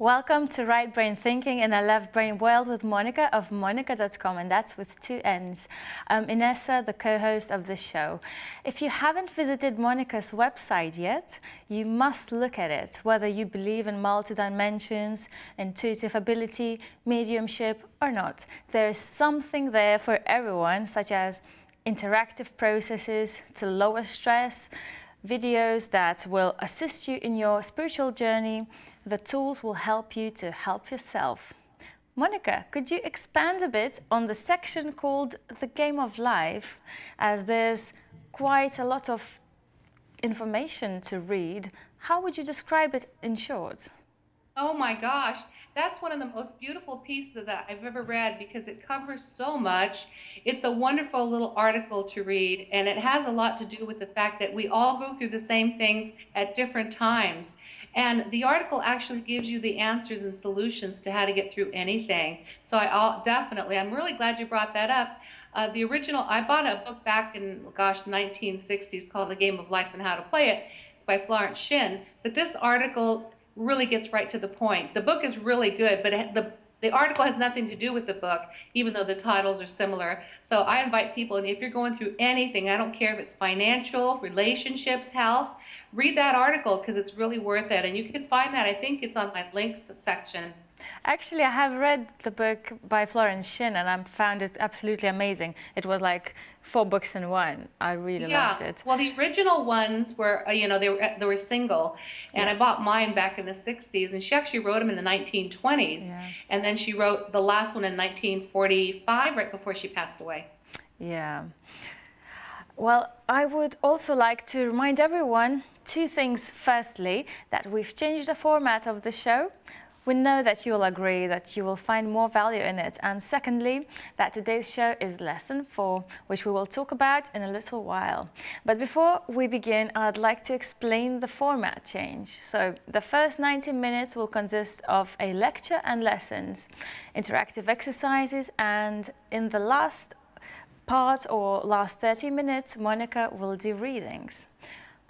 Welcome to Right Brain Thinking in a Left Brain World with Monnica of Monnica.com, and that's with 2 N's. I'm Inessa, the co-host of the show. If you haven't visited Monica's website yet, you must look at it, whether you believe in multi-dimensions, intuitive ability, mediumship or not. There's something there for everyone, such as interactive processes to lower stress, videos that will assist you in your spiritual journey. The tools will help you to help yourself. Monica, could you expand a bit on the section called The Game of Life, as there's quite a lot of information to read. How would you describe it in short? Oh my gosh, that's one of the most beautiful pieces that I've ever read because it covers so much. It's a wonderful little article to read, and it has a lot to do with the fact that we all go through the same things at different times. And the article actually gives you the answers and solutions to how to get through anything. So I'm really glad you brought that up. The original, I bought a book back in, gosh, the 1960s called The Game of Life and How to Play It. It's by Florence Shin. But this article really gets right to the point. The book is really good, but the article has nothing to do with the book, even though the titles are similar. So I invite people, and if you're going through anything, I don't care if it's financial, relationships, health, read that article because it's really worth it. And you can find that, I think it's on my links section. Actually, I have read the book by Florence Shin and I found it absolutely amazing. It was like 4 books in one. I really loved it. Well, the original ones were, they were single, and I bought mine back in the 60s, and she actually wrote them in the 1920s, and then she wrote the last one in 1945, right before she passed away. Yeah. Well, I would also like to remind everyone 2 things. Firstly, that we've changed the format of the show. We know that you'll agree that you will find more value in it. And secondly, that today's show is lesson 4, which we will talk about in a little while. But before we begin, I'd like to explain the format change. So the first 90 minutes will consist of a lecture and lessons, interactive exercises, and in the last part or last 30 minutes, Monica will do readings.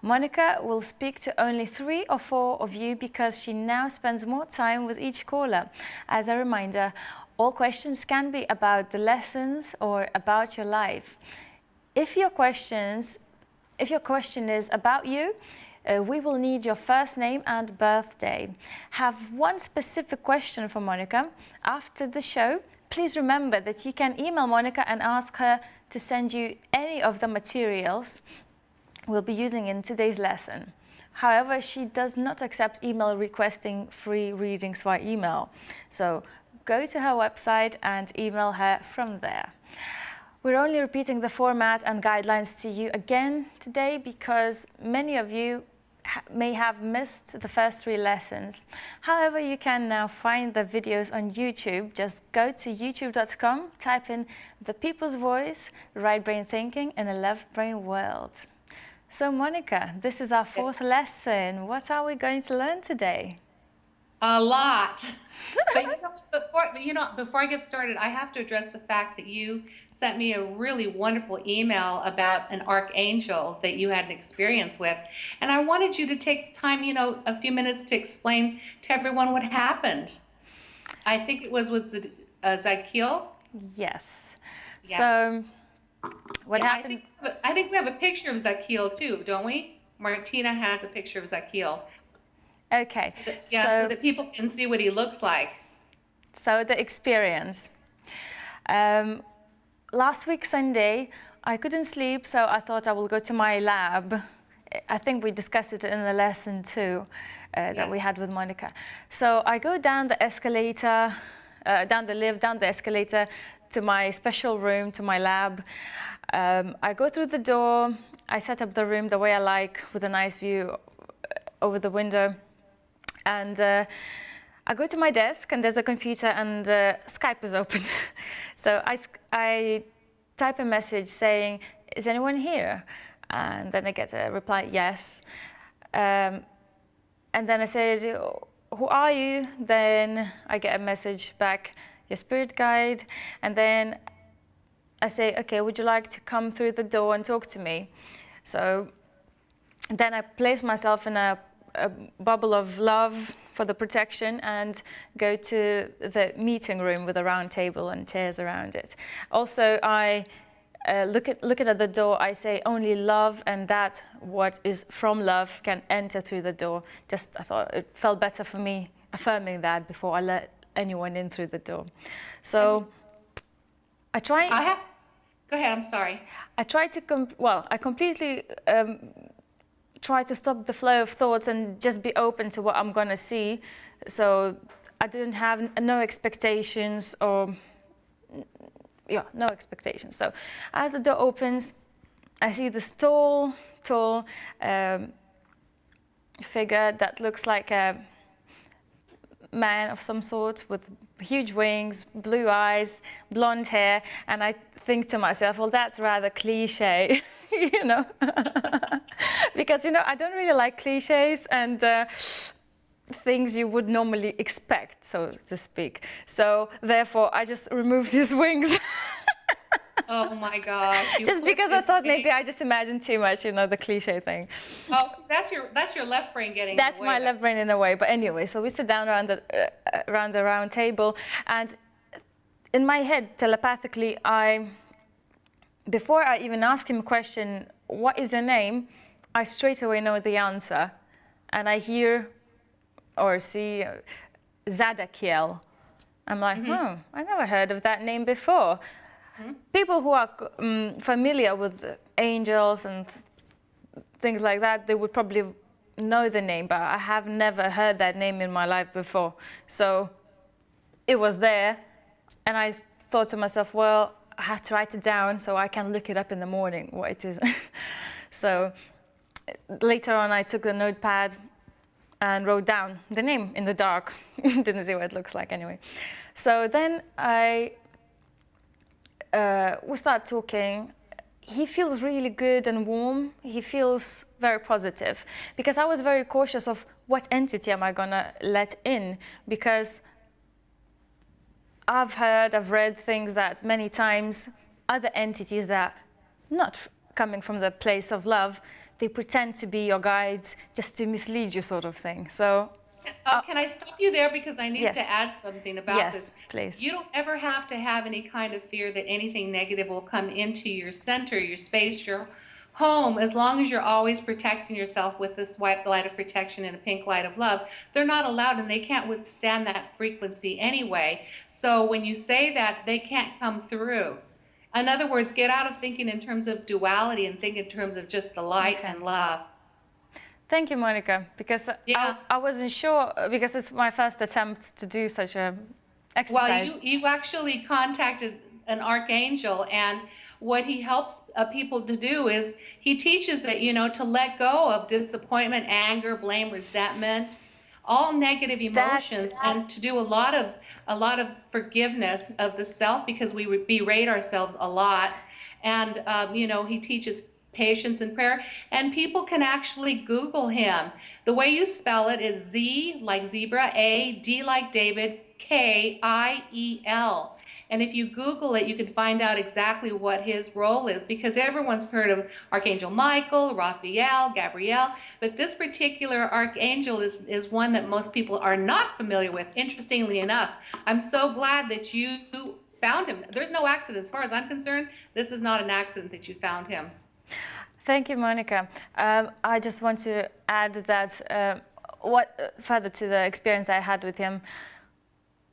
Monica will speak to only 3 or 4 of you because she now spends more time with each caller. As a reminder, all questions can be about the lessons or about your life. If your question is about you, we will need your first name and birthday. Have one specific question for Monica after the show. Please remember that you can email Monica and ask her to send you any of the materials we'll be using in today's lesson. However, she does not accept email requesting free readings via email. So go to her website and email her from there. We're only repeating the format and guidelines to you again today because many of you may have missed the first 3 lessons. However, you can now find the videos on YouTube. Just go to youtube.com, type in The People's Voice, Right Brain Thinking in a Left Brain World. So Monica, this is our 4th lesson. What are we going to learn today? A lot. But before I get started, I have to address the fact that you sent me a really wonderful email about an archangel that you had an experience with. And I wanted you to take time, a few minutes to explain to everyone what happened. I think it was with Zykiel. Yes. So what happened? I think we have a picture of Zykiel too, don't we? Martina has a picture of Zykiel. Okay. So that people can see what he looks like. So the experience. Last week Sunday, I couldn't sleep, so I thought I will go to my lab. I think we discussed it in the lesson too that we had with Monica. So I go down the escalator, down the lift, down the escalator to my special room, to my lab. I go through the door. I set up the room the way I like, with a nice view over the window. And I go to my desk, and there's a computer, and Skype is open. So I type a message saying, "Is anyone here?" And then I get a reply, "Yes." And then I said, "Who are you?" Then I get a message back, "Your spirit guide." And then I say, "Okay, would you like to come through the door and talk to me?" So then I place myself in a bubble of love, for the protection and go to the meeting room with a round table and chairs around it. Also, I look at the door, I say only love, and that what is from love can enter through the door. I thought it felt better for me affirming that before I let anyone in through the door. So Go ahead, I'm sorry. I try to, I completely try to stop the flow of thoughts and just be open to what I'm going to see. So I didn't have no expectations no expectations. So as the door opens, I see this tall figure that looks like a man of some sort with huge wings, blue eyes, blonde hair, and I think to myself, well, that's rather cliche, you know, because, you know, I don't really like cliches and things you would normally expect, so to speak. So therefore, I just removed his wings. Oh my gosh! Just because I thought maybe I just imagined too much, you know, the cliche thing. Oh, so that's your left brain getting. That's in the way, my left brain in a way. But anyway, so we sit down around the round table, and in my head, telepathically, before I even ask him a question, "What is your name?" I straight away know the answer, and I hear or see Zadakiel. I'm like, I never heard of that name before. People who are familiar with angels and things like that, they would probably know the name, but I have never heard that name in my life before. So it was there, and I thought to myself, well, I have to write it down so I can look it up in the morning, what it is. So later on, I took the notepad and wrote down the name in the dark. Didn't see what it looks like anyway. So then we start talking. He feels really good and warm. He feels very positive, because I was very cautious of what entity am I gonna let in, because I've read things that many times other entities that not coming from the place of love, they pretend to be your guides just to mislead you, sort of thing. So can I stop you there, because I need Yes. to add something about this. Yes, please. You don't ever have to have any kind of fear that anything negative will come into your center, your space, your home, as long as you're always protecting yourself with this white light of protection and a pink light of love. They're not allowed, and they can't withstand that frequency anyway. So when you say that, they can't come through. In other words, get out of thinking in terms of duality and think in terms of just the light Okay. and love. Thank you, Monica, because Yeah. I wasn't sure, because it's my first attempt to do such a exercise. Well, you actually contacted an archangel, and what he helps people to do is he teaches that, you know, to let go of disappointment, anger, blame, resentment, all negative emotions, and to do a lot of forgiveness of the self, because we berate ourselves a lot. And you know, he teaches patience and prayer, and people can actually Google him. The way you spell it is Z like zebra, A, D like David, Kiel. And if you Google it, you can find out exactly what his role is, because everyone's heard of Archangel Michael, Raphael, Gabriel, but this particular archangel is one that most people are not familiar with, interestingly enough. I'm so glad that you found him. There's no accident. As far as I'm concerned, this is not an accident that you found him. Thank you, Monica. I just want to add that further to the experience I had with him,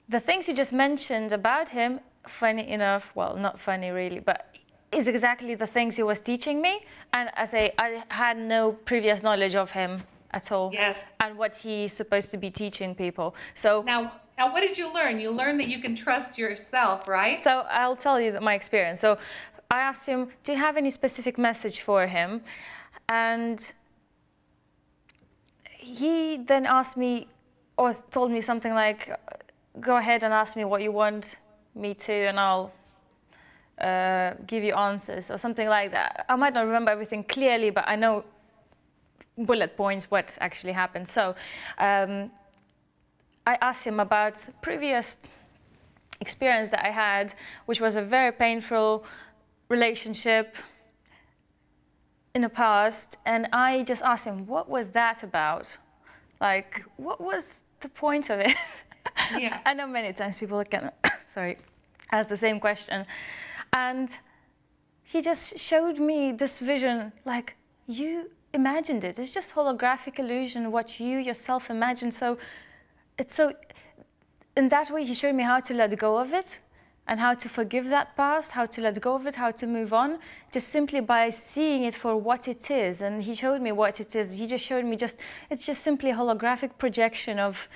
the things you just mentioned about him, funny enough, well, not funny really, but is exactly the things he was teaching me. And I had no previous knowledge of him at all. Yes. And what he's supposed to be teaching people. So now what did you learn? You learned that you can trust yourself, right? So I'll tell you my experience. So I asked him, do you have any specific message for him? And he then asked me, or told me something like, go ahead and ask me what you want me to, and I'll give you answers, or something like that. I might not remember everything clearly, but I know bullet points what actually happened. So I asked him about previous experience that I had, which was a very painful relationship in the past, and I just asked him, what was that about? Like, what was the point of it? Yeah. I know many times people can, sorry, ask the same question. And he just showed me this vision, like, you imagined it. It's just holographic illusion, what you yourself imagined. So it's so, in that way, he showed me how to let go of it and how to forgive that past, how to let go of it, how to move on, just simply by seeing it for what it is. And he showed me what it is. He just showed me it's just simply a holographic projection of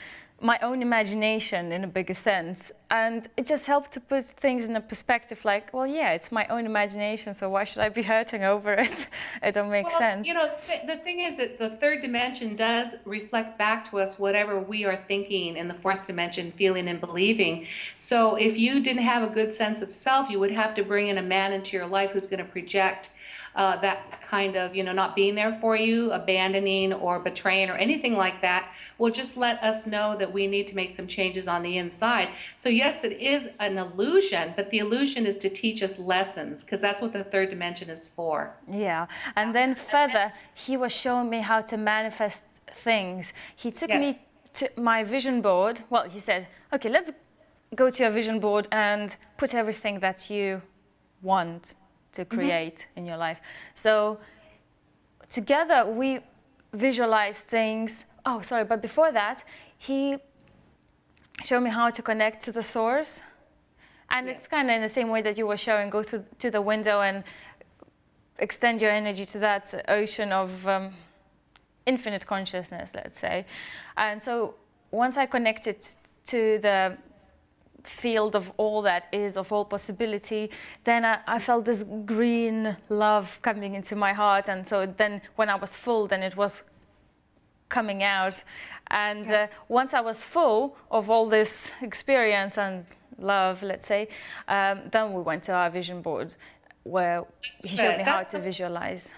my own imagination in a bigger sense. And it just helped to put things in a perspective like, well, yeah, it's my own imagination, so why should I be hurting over it? It don't make sense. You know, the thing is that the third dimension does reflect back to us whatever we are thinking in the fourth dimension, feeling and believing. So if you didn't have a good sense of self, you would have to bring in a man into your life who's going to project that kind of, you know, not being there for you, abandoning or betraying or anything like that, will just let us know that we need to make some changes on the inside. So yes, it is an illusion, but the illusion is to teach us lessons, because that's what the third dimension is for. Yeah, and then further, he was showing me how to manifest things. He took me to my vision board. Well, he said, okay, let's go to your vision board and put everything that you want to create in your life. So together we visualize things. Oh, sorry, but before that, he showed me how to connect to the source. And it's kind of in the same way that you were showing, go through to the window and extend your energy to that ocean of infinite consciousness, let's say. And so once I connected to the field of all that is, of all possibility, then I felt this green love coming into my heart. And so then when I was full, then it was coming out. And once I was full of all this experience and love, let's say, then we went to our vision board where he showed me how to visualize.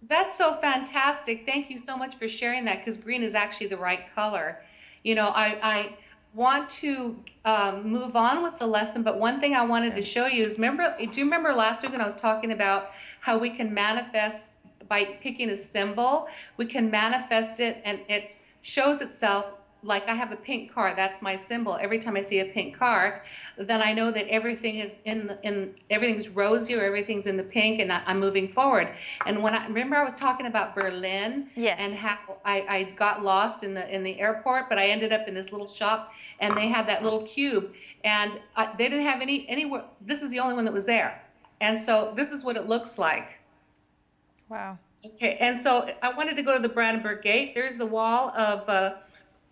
That's so fantastic. Thank you so much for sharing that, because green is actually the right color. You know, I want to move on with the lesson, but one thing I wanted to show you is, do you remember last week when I was talking about how we can manifest by picking a symbol? We can manifest it and it shows itself. Like I have a pink car, that's my symbol. Every time I see a pink car, then I know that everything is everything's rosy, or everything's in the pink, and I'm moving forward. And when I remember, I was talking about Berlin, and how I got lost in the airport, but I ended up in this little shop, and they had that little cube, and they didn't have anywhere. This is the only one that was there, and so this is what it looks like. Wow. Okay, and so I wanted to go to the Brandenburg Gate. There's the wall of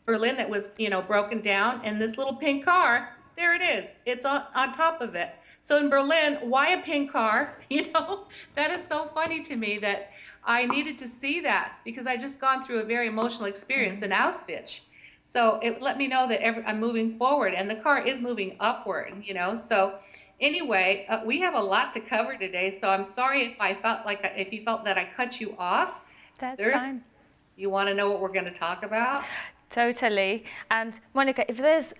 Berlin that was, you know, broken down, and this little pink car, there it is. It's on top of it. So in Berlin, why a pink car? You know, that is so funny to me that I needed to see that, because I just gone through a very emotional experience in Auschwitz. So it let me know that I'm moving forward, and the car is moving upward, you know. So anyway, we have a lot to cover today, so I'm sorry if you felt that I cut you off. That's fine. You want to know what we're going to talk about? Totally. And Monica, if there's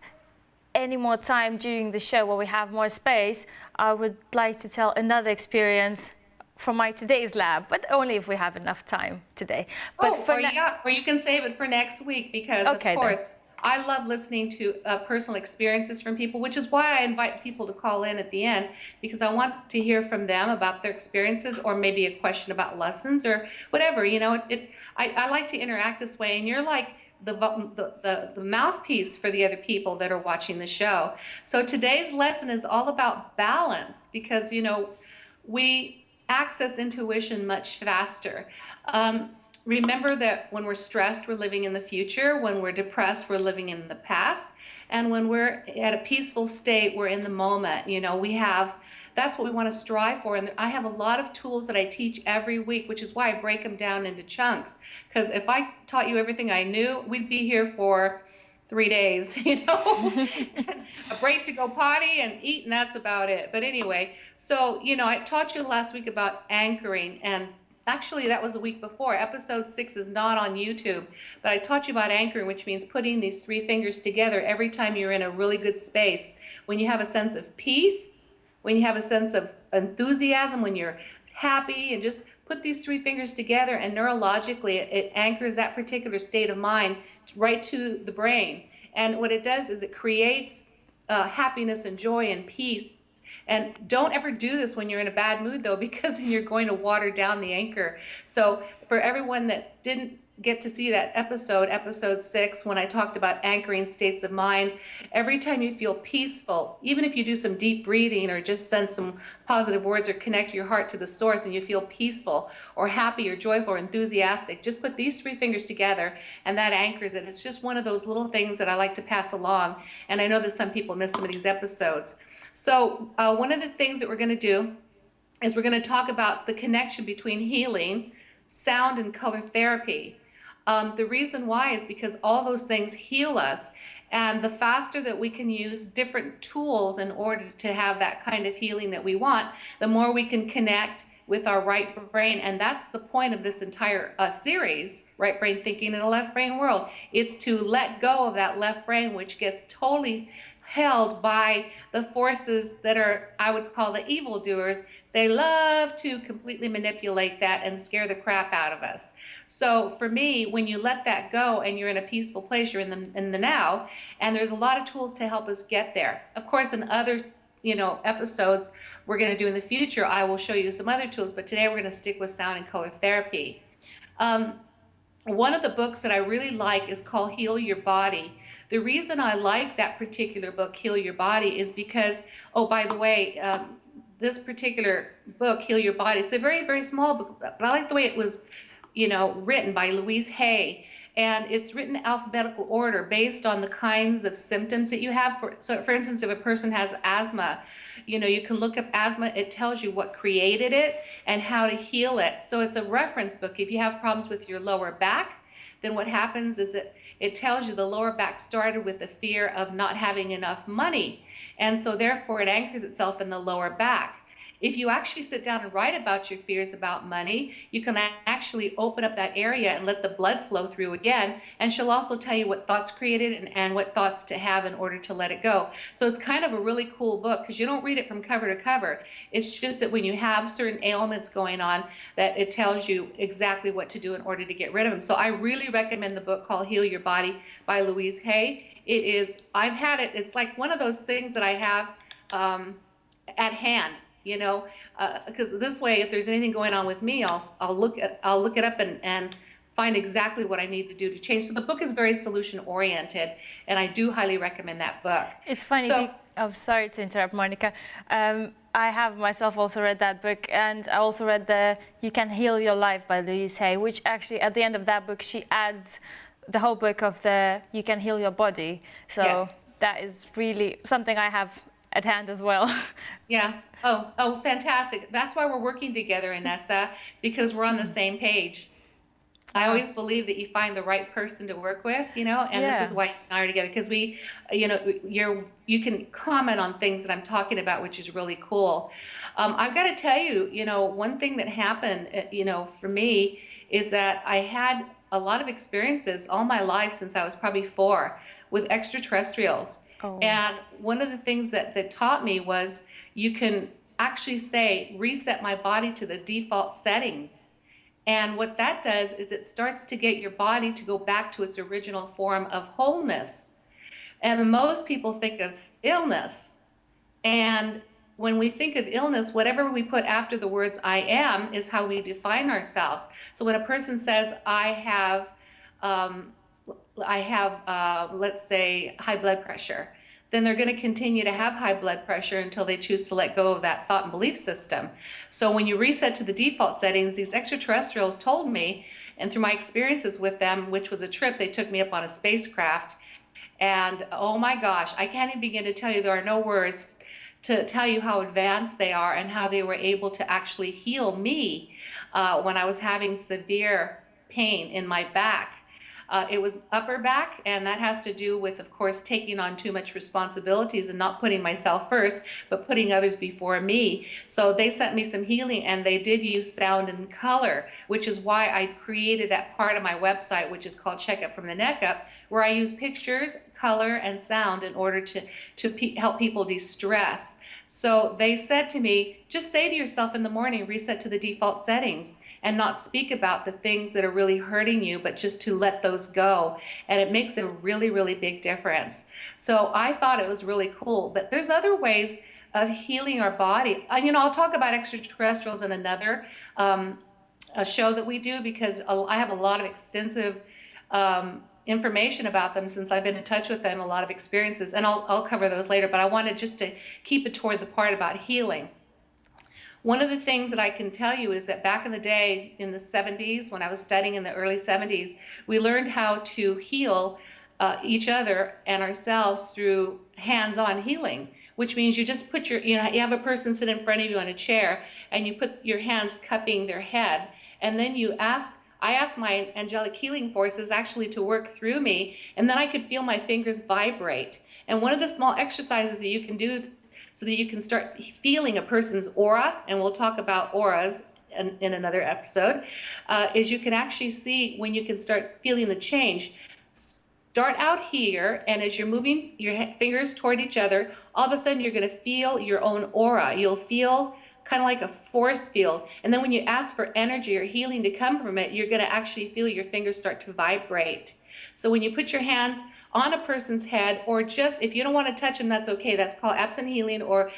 any more time during the show where we have more space, I would like to tell another experience from my today's lab, but only if we have enough time today. But or you can save it for next week, because of course, I love listening to personal experiences from people, which is why I invite people to call in at the end, because I want to hear from them about their experiences, or maybe a question about lessons or whatever. You know, I like to interact this way, and you're like the mouthpiece for the other people that are watching the show. So today's lesson is all about balance, because, you know, we access intuition much faster. Remember that when we're stressed, we're living in the future. When we're depressed, we're living in the past. And when we're at a peaceful state, we're in the moment. You know, that's what we want to strive for. And I have a lot of tools that I teach every week, which is why I break them down into chunks. Because if I taught you everything I knew, we'd be here for 3 days, you know, a break to go potty and eat, and that's about it. But anyway, so, you know, I taught you last week about anchoring, and actually that was a week before. Episode 6 is not on YouTube, but I taught you about anchoring, which means putting these 3 fingers together every time you're in a really good space. When you have a sense of peace, when you have a sense of enthusiasm, when you're happy, and just put these 3 fingers together, and neurologically it anchors that particular state of mind right to the brain. And what it does is it creates happiness and joy and peace. And don't ever do this when you're in a bad mood, though, because you're going to water down the anchor. So for everyone that didn't get to see that episode 6, when I talked about anchoring states of mind, every time you feel peaceful, even if you do some deep breathing or just send some positive words or connect your heart to the source and you feel peaceful or happy or joyful or enthusiastic, just put these 3 fingers together and that anchors it. It's just one of those little things that I like to pass along. And I know that some people miss some of these episodes. So one of the things that we're going to do is we're going to talk about the connection between healing, sound, and color therapy. The reason why is because all those things heal us, and the faster that we can use different tools in order to have that kind of healing that we want, the more we can connect with our right brain. And that's the point of this entire series, Right Brain Thinking in a Left Brain World. It's to let go of that left brain, which gets totally held by the forces that are, I would call, the evildoers. They love to completely manipulate that and scare the crap out of us. So for me, when you let that go and you're in a peaceful place, you're in the now, and there's a lot of tools to help us get there. Of course, in other episodes we're going to do in the future, I will show you some other tools, but today we're going to stick with sound and color therapy. One of the books that I really like is called Heal Your Body. The reason I like that particular book, Heal Your Body, is because, oh, by the way, this particular book, Heal Your Body, it's a very, very small book, but I like the way it was, written by Louise Hay. And it's written in alphabetical order based on the kinds of symptoms that you have. So for instance, if a person has asthma, you can look up asthma. It tells you what created it and how to heal it. So it's a reference book. If you have problems with your lower back, then what happens is it tells you the lower back started with the fear of not having enough money. And so therefore it anchors itself in the lower back. If you actually sit down and write about your fears about money, you can actually open up that area and let the blood flow through again. And she'll also tell you what thoughts created and what thoughts to have in order to let it go. So it's kind of a really cool book because you don't read it from cover to cover. It's just that when you have certain ailments going on, that it tells you exactly what to do in order to get rid of them. So I really recommend the book called Heal Your Body by Louise Hay. It is, I've had it, it's like one of those things that I have at hand. Because this way, if there's anything going on with me, I'll look it up and find exactly what I need to do to change. So the book is very solution oriented, and I do highly recommend that book. It's funny. Sorry to interrupt, Monica. I have myself also read that book, and I also read the You Can Heal Your Life by Louise Hay, which actually at the end of that book she adds the whole book of the You Can Heal Your Body. So yes. That is really something I have at hand as well. Yeah. Oh, fantastic. That's why we're working together, Inessa, because we're on the same page. I always believe that you find the right person to work with, and this is why you and I are together, because we, you can comment on things that I'm talking about, which is really cool. I've got to tell you, one thing that happened, for me is that I had a lot of experiences all my life since I was probably 4 with extraterrestrials. Oh. And one of the things that taught me was you can actually say, reset my body to the default settings. And what that does is it starts to get your body to go back to its original form of wholeness. And most people think of illness. And when we think of illness, whatever we put after the words I am is how we define ourselves. So when a person says, I have, let's say, high blood pressure, then they're going to continue to have high blood pressure until they choose to let go of that thought and belief system. So when you reset to the default settings, these extraterrestrials told me, and through my experiences with them, which was a trip, they took me up on a spacecraft, and oh my gosh, I can't even begin to tell you, there are no words to tell you how advanced they are and how they were able to actually heal me when I was having severe pain in my back. It was upper back, and that has to do with, of course, taking on too much responsibilities and not putting myself first, but putting others before me. So they sent me some healing, and they did use sound and color, which is why I created that part of my website, which is called Checkup from the Neck Up, where I use pictures, color, and sound in order to help people de-stress. So they said to me, just say to yourself in the morning, reset to the default settings and not speak about the things that are really hurting you, but just to let those go. And it makes a really, really big difference. So I thought it was really cool. But there's other ways of healing our body. I'll talk about extraterrestrials in another a show that we do, because I have a lot of extensive information about them since I've been in touch with them, a lot of experiences, and I'll cover those later, but I wanted just to keep it toward the part about healing. One of the things that I can tell you is that back in the day, in the 70s, when I was studying in the early 70s, we learned how to heal each other and ourselves through hands-on healing, which means you just put you have a person sit in front of you on a chair, and you put your hands cupping their head, and then I asked my angelic healing forces actually to work through me, and then I could feel my fingers vibrate. And one of the small exercises that you can do so that you can start feeling a person's aura, and we'll talk about auras in another episode, is you can actually see when you can start feeling the change. Start out here, and as you're moving your fingers toward each other, all of a sudden you're going to feel your own aura. You'll feel kind of like a force field. And then when you ask for energy or healing to come from it, you're going to actually feel your fingers start to vibrate. So when you put your hands on a person's head, or just, if you don't want to touch them, that's okay. That's called absent healing, or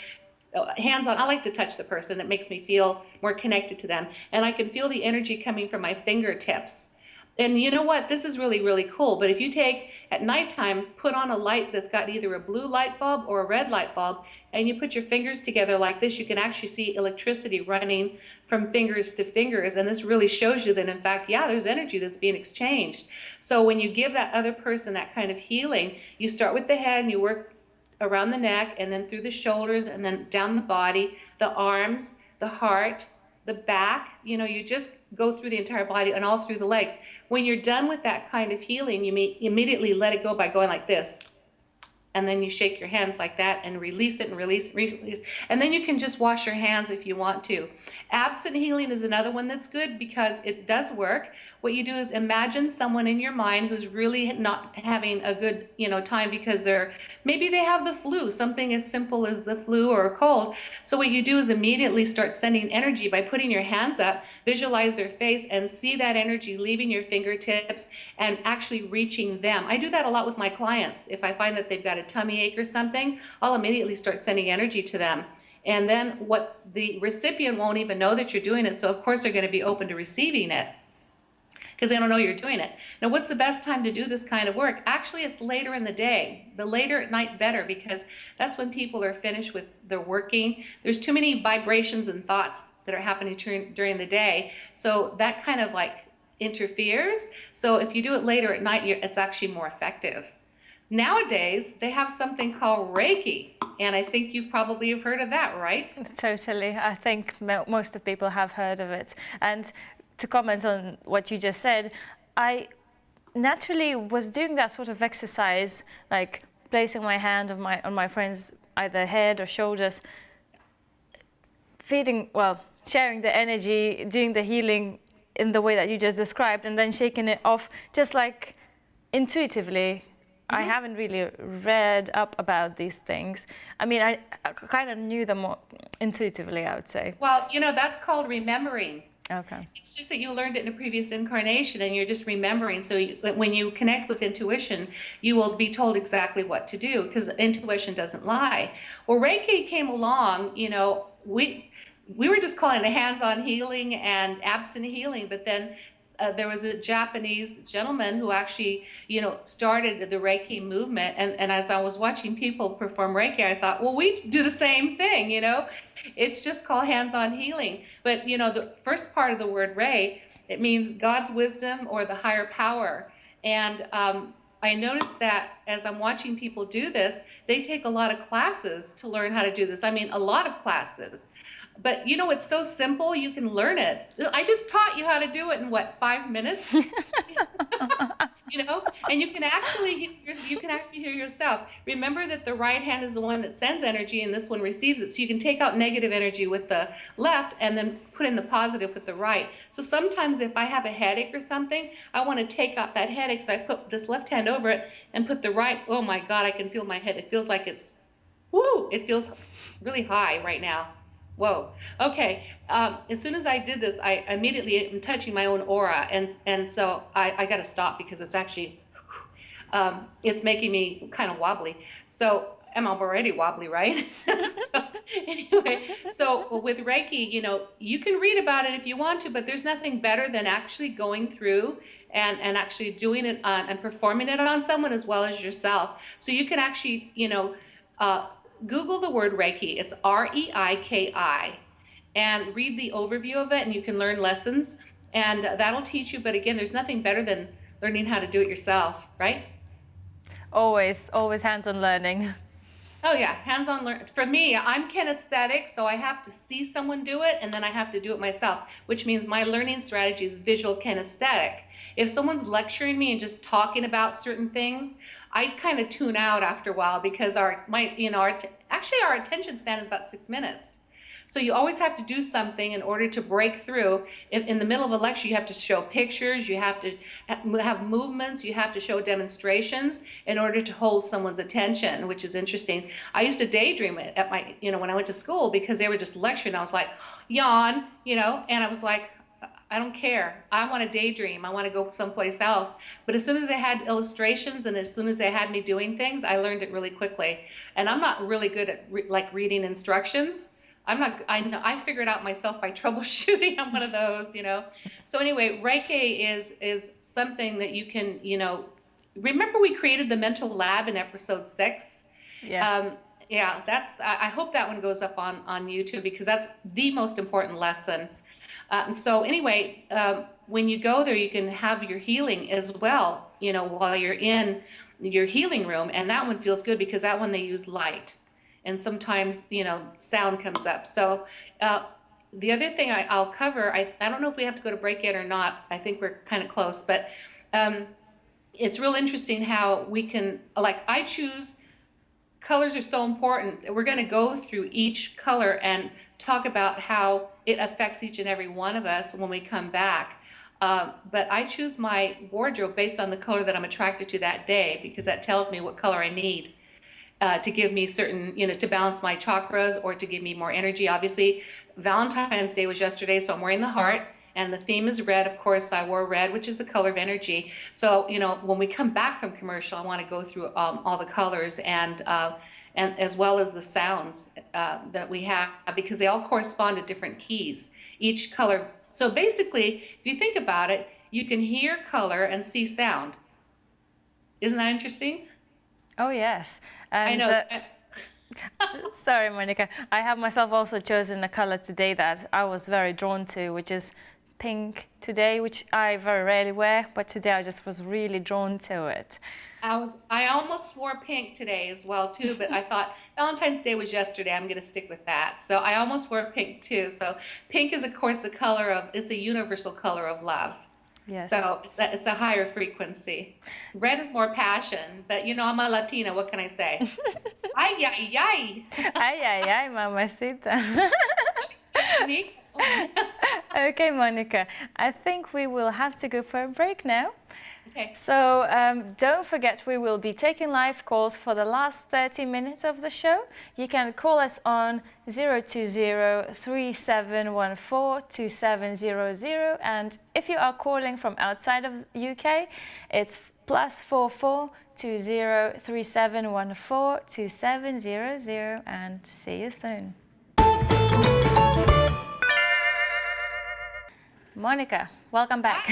hands on. I like to touch the person. It makes me feel more connected to them. And I can feel the energy coming from my fingertips. And you know what? This is really, really cool. But if you take, at nighttime, put on a light that's got either a blue light bulb or a red light bulb, and you put your fingers together like this, you can actually see electricity running from fingers to fingers. And this really shows you that, in fact, yeah, there's energy that's being exchanged. So when you give that other person that kind of healing, you start with the head and you work around the neck, and then through the shoulders, and then down the body, the arms, the heart, the back. You just go through the entire body and all through the legs. When you're done with that kind of healing, you immediately let it go by going like this. And then you shake your hands like that and release it and release. And then you can just wash your hands if you want to. Absent healing is another one that's good because it does work. What you do is imagine someone in your mind who's really not having a good, time because maybe they have the flu, something as simple as the flu or a cold. So what you do is immediately start sending energy by putting your hands up, visualize their face, and see that energy leaving your fingertips and actually reaching them. I do that a lot with my clients. If I find that they've got a tummy ache or something, I'll immediately start sending energy to them. And then what the recipient won't even know that you're doing it. So of course they're going to be open to receiving it, because they don't know you're doing it. Now, what's the best time to do this kind of work? Actually, it's later in the day. The later at night, better, because that's when people are finished with their working. There's too many vibrations and thoughts that are happening during the day. So that kind of like interferes. So if you do it later at night, it's actually more effective. Nowadays, they have something called Reiki, and I think you've probably have heard of that, right? Totally. I think most of people have heard of it. And to comment on what you just said, I naturally was doing that sort of exercise, like placing my hand on my friend's either head or shoulders, sharing the energy, doing the healing in the way that you just described, and then shaking it off just like intuitively. I haven't really read up about these things. I mean, I kind of knew them more intuitively, I would say. Well, that's called remembering. Okay. It's just that you learned it in a previous incarnation and you're just remembering. So when you connect with intuition, you will be told exactly what to do, because intuition doesn't lie. Well, Reiki came along, we were just calling it hands-on healing and absent healing, but then there was a Japanese gentleman who actually, started the Reiki movement. And as I was watching people perform Reiki, I thought, well, we do the same thing, It's just called hands-on healing. But, the first part of the word Rei, it means God's wisdom or the higher power. And I noticed that as I'm watching people do this, they take a lot of classes to learn how to do this. I mean, a lot of classes. But it's so simple, you can learn it. I just taught you how to do it in 5 minutes? And you can actually hear yourself. Remember that the right hand is the one that sends energy and this one receives it. So you can take out negative energy with the left and then put in the positive with the right. So sometimes if I have a headache or something, I want to take out that headache. So I put this left hand over it and put the right. Oh my God, I can feel my head. It feels like it's, woo, it feels really high right now. Whoa. Okay. As soon as I did this, I immediately am touching my own aura, and so I got to stop because it's actually it's making me kind of wobbly. So I'm already wobbly, right? So anyway, so with Reiki, you can read about it if you want to, but there's nothing better than actually going through and actually doing it and performing it on someone as well as yourself. So you can actually, uh, Google the word Reiki. It's Reiki, and read the overview of it, and you can learn lessons, and that'll teach you. But again, there's nothing better than learning how to do it yourself, right? Always hands-on learning. Oh yeah, hands-on learn. For me, I'm kinesthetic, so I have to see someone do it, and then I have to do it myself, which means my learning strategy is visual kinesthetic. If someone's lecturing me and just talking about certain things, I kind of tune out after a while because actually our attention span is about 6 minutes. So you always have to do something in order to break through. In the middle of a lecture, you have to show pictures, you have to have movements, you have to show demonstrations in order to hold someone's attention, which is interesting. I used to daydream at my, when I went to school because they were just lecturing. I was like, yawn, and I was like, I don't care. I want to daydream. I want to go someplace else. But as soon as they had illustrations and as soon as they had me doing things, I learned it really quickly. And I'm not really good at reading instructions. I figured out myself by troubleshooting. I'm one of those, So anyway, Reiki is something that you can, remember we created the mental lab in episode 6? Yes. Yeah, I hope that one goes up on YouTube because that's the most important lesson. So anyway, when you go there, you can have your healing as well, while you're in your healing room. And that one feels good because that one they use light. And sometimes, sound comes up. So the other thing I'll cover, I don't know if we have to go to break yet or not. I think we're kind of close. But it's real interesting how we can, I choose, colors are so important. We're going to go through each color and talk about how it affects each and every one of us when we come back. But I choose my wardrobe based on the color that I'm attracted to that day because that tells me what color I need to give me certain, to balance my chakras or to give me more energy. Obviously, Valentine's Day was yesterday, so I'm wearing the heart. And the theme is red. Of course, I wore red, which is the color of energy. So, when we come back from commercial, I want to go through all the colors and as well as the sounds that we have because they all correspond to different keys. Each color. So basically, if you think about it, you can hear color and see sound. Isn't that interesting? Oh, yes. And, I know. Sorry, Monica. I have myself also chosen a color today that I was very drawn to, which is pink today, which I very rarely wear, but today I just was really drawn to it. I almost wore pink today as well too, but I thought Valentine's Day was yesterday. I'm going to stick with that. So I almost wore pink too. So pink is of course it's a universal color of love. Yes. So it's a higher frequency. Red is more passion, but I'm a Latina. What can I say? Ay, ay, ay. Ay, ay, ay, mamacita. Me? Okay, Monica. I think we will have to go for a break now. Okay. So don't forget we will be taking live calls for the last 30 minutes of the show. You can call us on 020-3714-2700, and if you are calling from outside of the UK, it's +44 20-3714-2700, and see you soon. Monica, welcome back.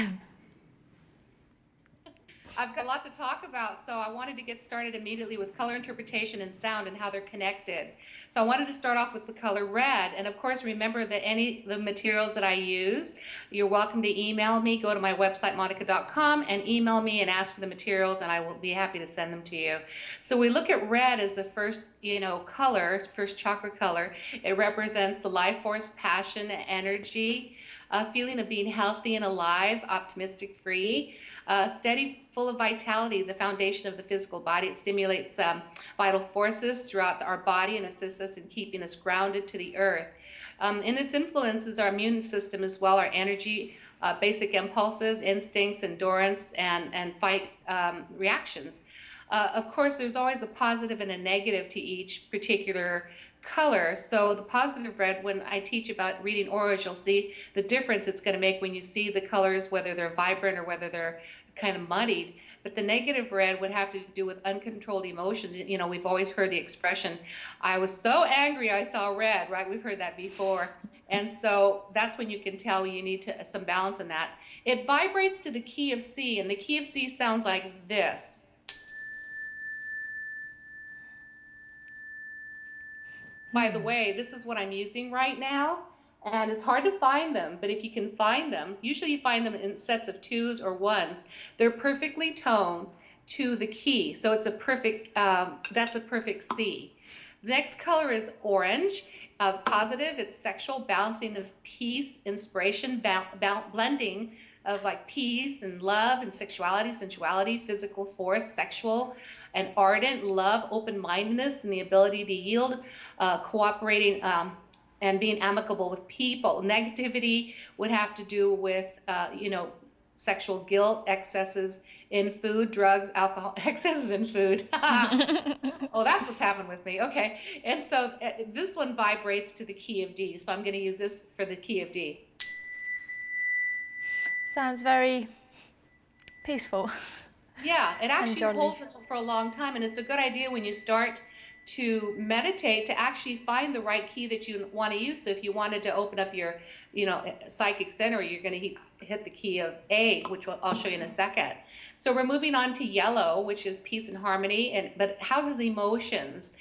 I've got a lot to talk about, so I wanted to get started immediately with color interpretation and sound and how they're connected. So I wanted to start off with the color red, and of course remember that the materials that I use, you're welcome to email me. Go to my website monnica.com and email me and ask for the materials, and I will be happy to send them to you. So we look at red as the first color, first chakra color. It represents the life force, passion, energy, a feeling of being healthy and alive, optimistic, free, steady, full of vitality, the foundation of the physical body. It stimulates vital forces throughout our body and assists us in keeping us grounded to the earth. And its influences our immune system as well, our energy, basic impulses, instincts, endurance, and fight reactions. Of course, there's always a positive and a negative to each particular color. So the positive red, when I teach about reading auras, you'll see the difference it's going to make when you see the colors, whether they're vibrant or whether they're kind of muddied. But the negative red would have to do with uncontrolled emotions. You know, we've always heard the expression, I was so angry I saw red, right? We've heard that before. And so that's when you can tell you need some balance in that. It vibrates to the key of C, and the key of C sounds like this. By the way, this is what I'm using right now, and it's hard to find them, but if you can find them, usually you find them in sets of 2s or 1s. They're perfectly toned to the key, so it's a perfect, that's a perfect C. The next color is orange. Positive, it's sexual, balancing of peace, inspiration, blending of like peace and love and sexuality, sensuality, physical force, sexual and ardent love, open-mindedness, and the ability to yield, cooperating and being amicable with people. Negativity would have to do with, you know, sexual guilt, excesses in food, drugs, alcohol, excesses in food. Oh, that's what's happened with me. Okay. And so this one vibrates to the key of D. So I'm going to use this for the key of D. Sounds very peaceful. Yeah, it actually holds it for a long time, and it's a good idea when you start to meditate to actually find the right key that you want to use. So if you wanted to open up your, you know, psychic center, you're going to hit the key of A, which I'll show you in a second. So we're moving on to yellow, which is peace and harmony, but it houses emotions.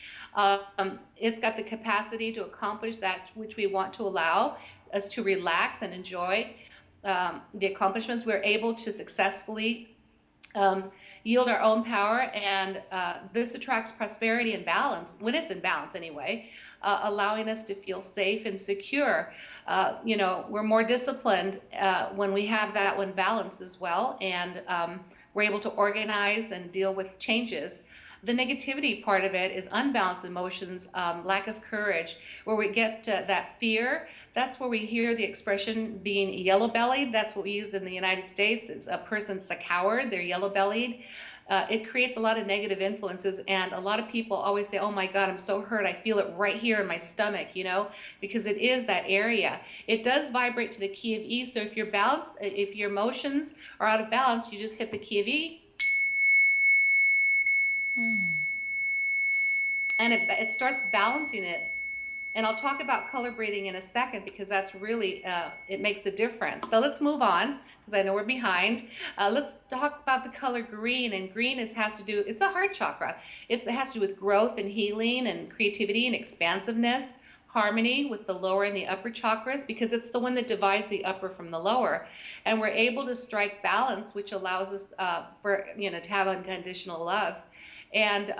It's got the capacity to accomplish that which we want to allow us to relax and enjoy the accomplishments. We're able to successfully yield our own power, and this attracts prosperity and balance, when it's in balance anyway, allowing us to feel safe and secure. You know, we're more disciplined when we have that one balance as well, and we're able to organize and deal with changes. The negativity part of it is unbalanced emotions, lack of courage, where we get that fear. That's where we hear the expression being yellow-bellied. That's what we use in the United States. It's a person's a coward, they're yellow-bellied. It creates a lot of negative influences, and a lot of people always say, oh my God, I'm so hurt, I feel it right here in my stomach, you know, because it is that area. It does vibrate to the key of E, so if you're balanced, if your emotions are out of balance, you just hit the key of E. And it starts balancing it. And I'll talk about color breathing in a second, because that's really, it makes a difference. So let's move on, because I know we're behind. Let's talk about the color green. And green has to do, it's a heart chakra. It has to do with growth and healing and creativity and expansiveness, harmony with the lower and the upper chakras, because it's the one that divides the upper from the lower. And we're able to strike balance, which allows us for, you know, to have unconditional love. And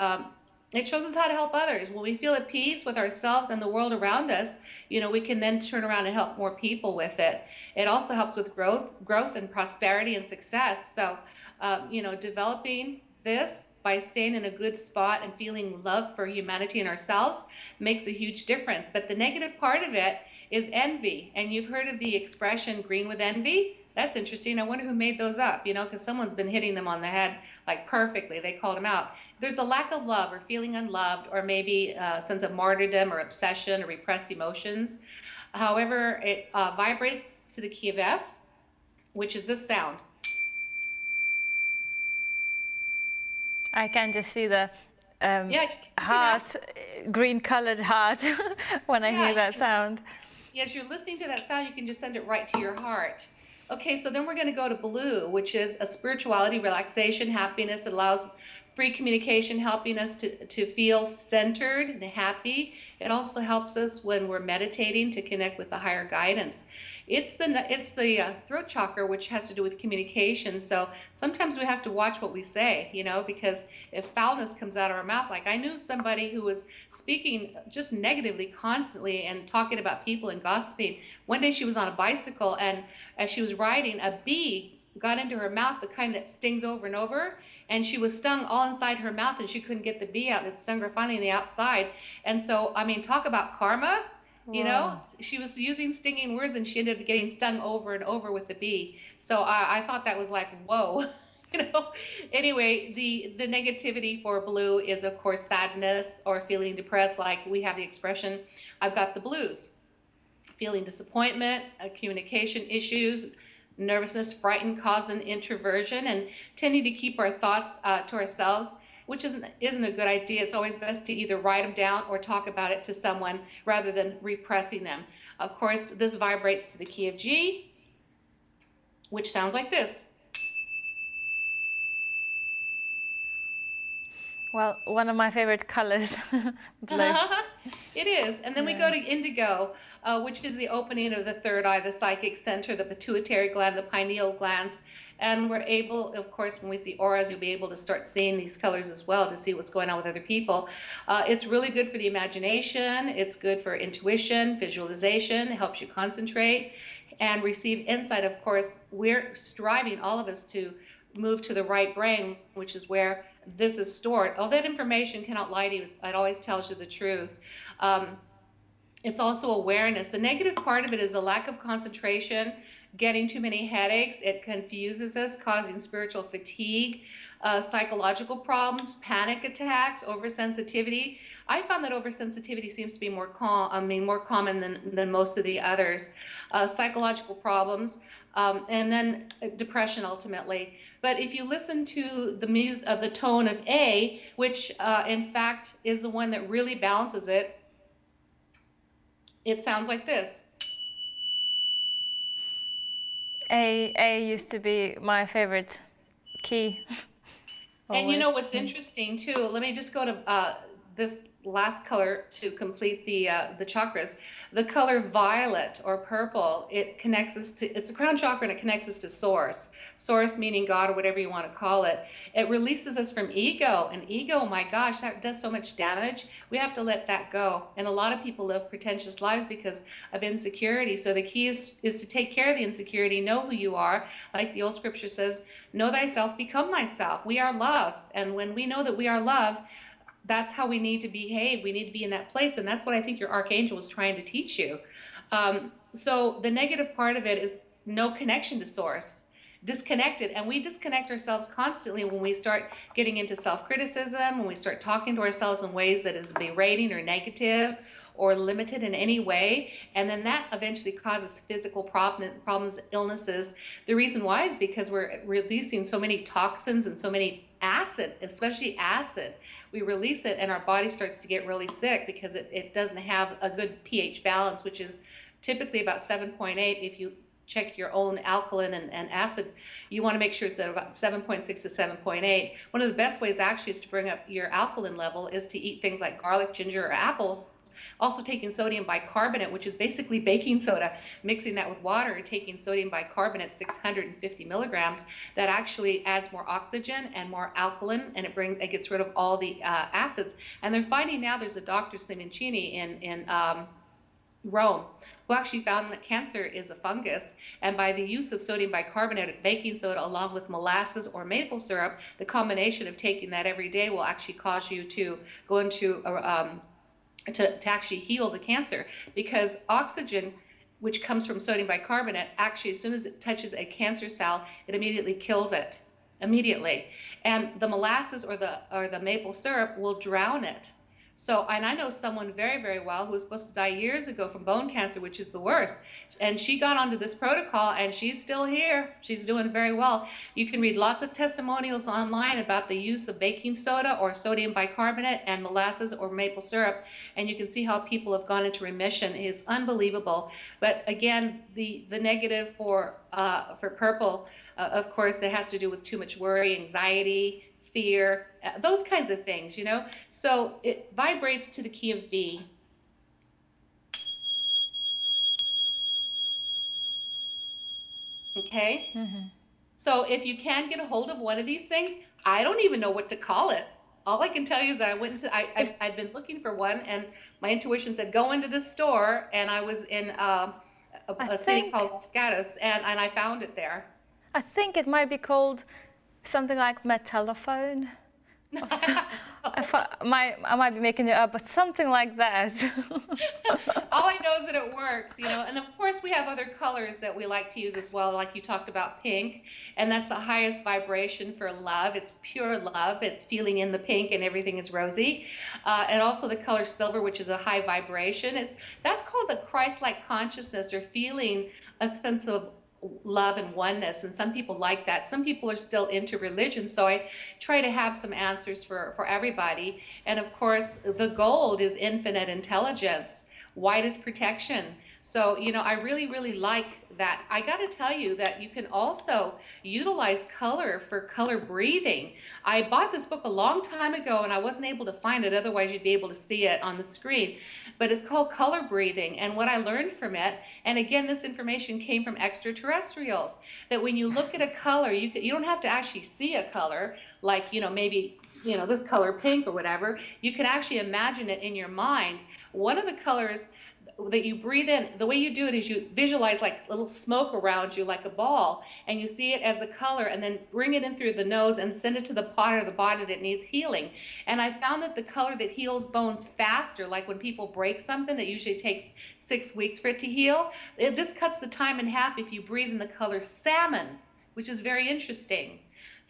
it shows us how to help others. When we feel at peace with ourselves and the world around us, you know, we can then turn around and help more people with it. It also helps with growth and prosperity and success. So, you know, developing this by staying in a good spot and feeling love for humanity and ourselves makes a huge difference. But the negative part of it is envy. And you've heard of the expression green with envy? That's interesting. I wonder who made those up, you know, because someone's been hitting them on the head like perfectly. They called them out. There's a lack of love or feeling unloved, or maybe a sense of martyrdom or obsession or repressed emotions. However, it vibrates to the key of F, which is this sound. I can just see the heart, green colored heart when I hear that sound. As you're listening to that sound, you can just send it right to your heart. Okay, so then we're going to go to blue, which is a spirituality, relaxation, happiness. It allows free communication, helping us to feel centered and happy. It also helps us when we're meditating to connect with the higher guidance. It's the throat chakra, which has to do with communication. So sometimes we have to watch what we say, you know, because if foulness comes out of our mouth, like I knew somebody who was speaking just negatively constantly and talking about people and gossiping. One day she was on a bicycle, and as she was riding, a bee got into her mouth, the kind that stings over and over, and she was stung all inside her mouth, and she couldn't get the bee out. It stung her finally on the outside. And so, I mean, talk about karma. You know, she was using stinging words, and she ended up getting stung over and over with the bee. So I thought that was like, whoa, Anyway, the negativity for blue is, of course, sadness or feeling depressed. Like we have the expression, I've got the blues. Feeling disappointment, communication issues, nervousness, frightened, causing introversion, and tending to keep our thoughts to ourselves, which isn't a good idea. It's always best to either write them down or talk about it to someone rather than repressing them. Of course, this vibrates to the key of G, which sounds like this. Well, one of my favorite colors, blue. It is. And then we go to indigo, which is the opening of the third eye, the psychic center, the pituitary gland, the pineal glands. And we're able, of course, when we see auras, you'll be able to start seeing these colors as well to see what's going on with other people. It's really good for the imagination. It's good for intuition, visualization. It helps you concentrate and receive insight. Of course, we're striving, all of us, to move to the right brain, which is where this is stored. All that information cannot lie to you. It always tells you the truth. It's also awareness. The negative part of it is a lack of concentration, getting too many headaches. It confuses us, causing spiritual fatigue, psychological problems, panic attacks, oversensitivity. I found that oversensitivity seems to be more common than most of the others. Psychological problems, and then depression ultimately. But if you listen to the tone of A, which in fact is the one that really balances it, it sounds like this. A used to be my favorite key. And you know what's interesting too? Let me just go to this last color to complete the chakras. The color violet or purple, it connects us to, it's a crown chakra and it connects us to source. Source meaning God or whatever you want to call it. It releases us from ego, and ego, my gosh, that does so much damage. We have to let that go. And a lot of people live pretentious lives because of insecurity. So the key is to take care of the insecurity, know who you are. Like the old scripture says, know thyself, become thyself. We are love. And when we know that we are love, that's how we need to behave. We need to be in that place. And that's what I think your Archangel was trying to teach you. So the negative part of it is no connection to source, disconnected. And we disconnect ourselves constantly when we start getting into self-criticism, when we start talking to ourselves in ways that is berating or negative or limited in any way. And then that eventually causes physical problems, illnesses. The reason why is because we're releasing so many toxins and so many acid, especially acid. We release it and our body starts to get really sick because it doesn't have a good pH balance, which is typically about 7.8. If you check your own alkaline and acid, you want to make sure it's at about 7.6 to 7.8. One of the best ways actually is to bring up your alkaline level is to eat things like garlic, ginger, or apples. Also taking sodium bicarbonate, which is basically baking soda, mixing that with water and taking sodium bicarbonate, 650 milligrams, that actually adds more oxygen and more alkaline, and it gets rid of all the acids. And they're finding now, there's a Dr. Simoncini in Rome, who actually found that cancer is a fungus, and by the use of sodium bicarbonate and baking soda along with molasses or maple syrup, the combination of taking that every day will actually cause you to go into to actually heal the cancer, because oxygen, which comes from sodium bicarbonate, actually as soon as it touches a cancer cell, it immediately kills it, immediately. And the molasses or the maple syrup will drown it. So, and I know someone very, very well who was supposed to die years ago from bone cancer, which is the worst. And she got onto this protocol and she's still here. She's doing very well. You can read lots of testimonials online about the use of baking soda or sodium bicarbonate and molasses or maple syrup. And you can see how people have gone into remission. It's unbelievable. But again, the negative for purple, of course, it has to do with too much worry, anxiety, fear, those kinds of things, you know. So it vibrates to the key of B. Okay. Mm-hmm. So if you can't get a hold of one of these things, I don't even know what to call it. All I can tell you is that I went into, I'd been looking for one, and my intuition said, go into this store, and I was in a city called Scatus, and I found it there. I think it might be called something like metallophone. I might be making it up, but something like that. All I know is that it works, and of course we have other colors that we like to use as well, like you talked about pink, and that's the highest vibration for love. It's pure love. It's feeling in the pink and everything is rosy. And also the color silver, which is a high vibration. That's called the Christ-like consciousness, or feeling a sense of love and oneness, and some people like that. Some people are still into religion, so I try to have some answers for everybody. And of course the gold is infinite intelligence, white is protection. So I really like that. I got to tell you that you can also utilize color for color breathing. I bought this book a long time ago and I wasn't able to find it, otherwise you'd be able to see it on the screen. But it's called Color Breathing, and what I learned from it, and again this information came from extraterrestrials, that when you look at a color, you don't have to actually see a color, like maybe this color pink or whatever. You can actually imagine it in your mind. One of the colors that you breathe in, the way you do it is you visualize like a little smoke around you, like a ball, and you see it as a color, and then bring it in through the nose and send it to the part of the body that needs healing. And I found that the color that heals bones faster, like when people break something that usually takes 6 weeks for it to heal, this cuts the time in half if you breathe in the color salmon, which is very interesting.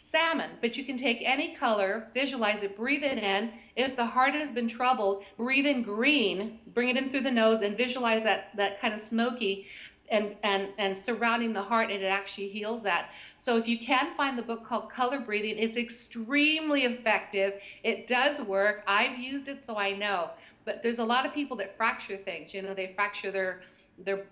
Salmon, but you can take any color, visualize it, breathe it in. If the heart has been troubled, breathe in green, bring it in through the nose, and visualize that kind of smoky and surrounding the heart, and it actually heals that. So if you can find the book called Color Breathing, it's extremely effective. It does work. I've used it, so I know. But there's a lot of people that fracture things. They fracture their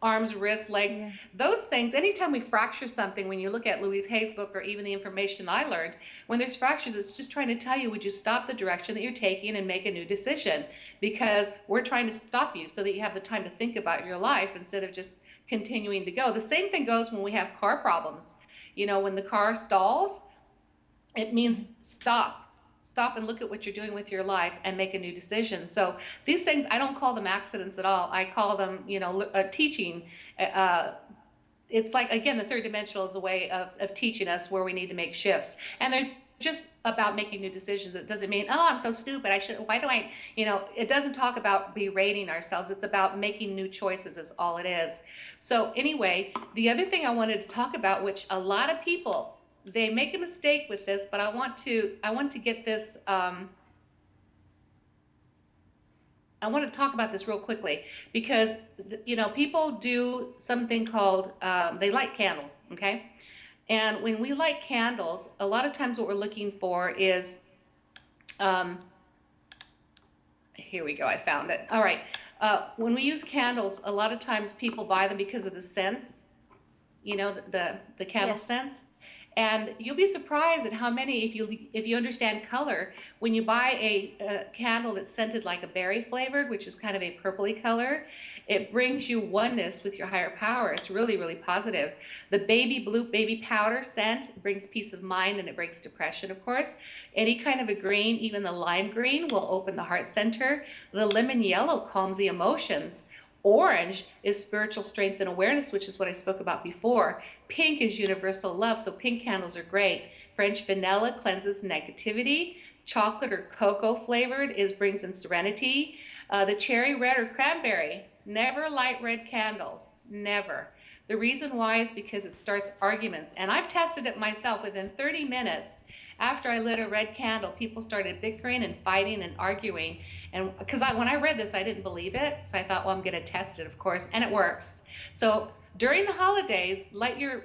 arms, wrists, legs, yeah. Those things, anytime we fracture something, when you look at Louise Hay's book or even the information I learned, when there's fractures, it's just trying to tell you, would you stop the direction that you're taking and make a new decision? Because we're trying to stop you so that you have the time to think about your life instead of just continuing to go. The same thing goes when we have car problems. When the car stalls, it means stop and look at what you're doing with your life and make a new decision. So these things, I don't call them accidents at all. I call them, teaching. It's like, again, the third dimensional is a way of teaching us where we need to make shifts. And they're just about making new decisions. It doesn't mean, oh, I'm so stupid, it doesn't talk about berating ourselves. It's about making new choices is all it is. So anyway, the other thing I wanted to talk about, which a lot of people, they make a mistake with this, but I want to get this, I want to talk about this real quickly, because people do something called, they light candles, okay? And when we light candles, a lot of times what we're looking for is, here we go, I found it. All right, when we use candles, a lot of times people buy them because of the scents, the candle scents. And you'll be surprised at how many, if you understand color, when you buy a candle that's scented like a berry flavored, which is kind of a purpley color, it brings you oneness with your higher power. It's really, really positive. The baby powder scent brings peace of mind, and it breaks depression, of course. Any kind of a green, even the lime green, will open the heart center. The lemon yellow calms the emotions. Orange is spiritual strength and awareness, which is what I spoke about before. Pink is universal love, so pink candles are great. French vanilla cleanses negativity. Chocolate or cocoa flavored brings in serenity. The cherry red or cranberry, never light red candles, never. The reason why is because it starts arguments. And I've tested it myself. Within 30 minutes, after I lit a red candle, people started bickering and fighting and arguing. And because when I read this, I didn't believe it. So I thought, well, I'm going to test it, of course. And it works. So during the holidays, light your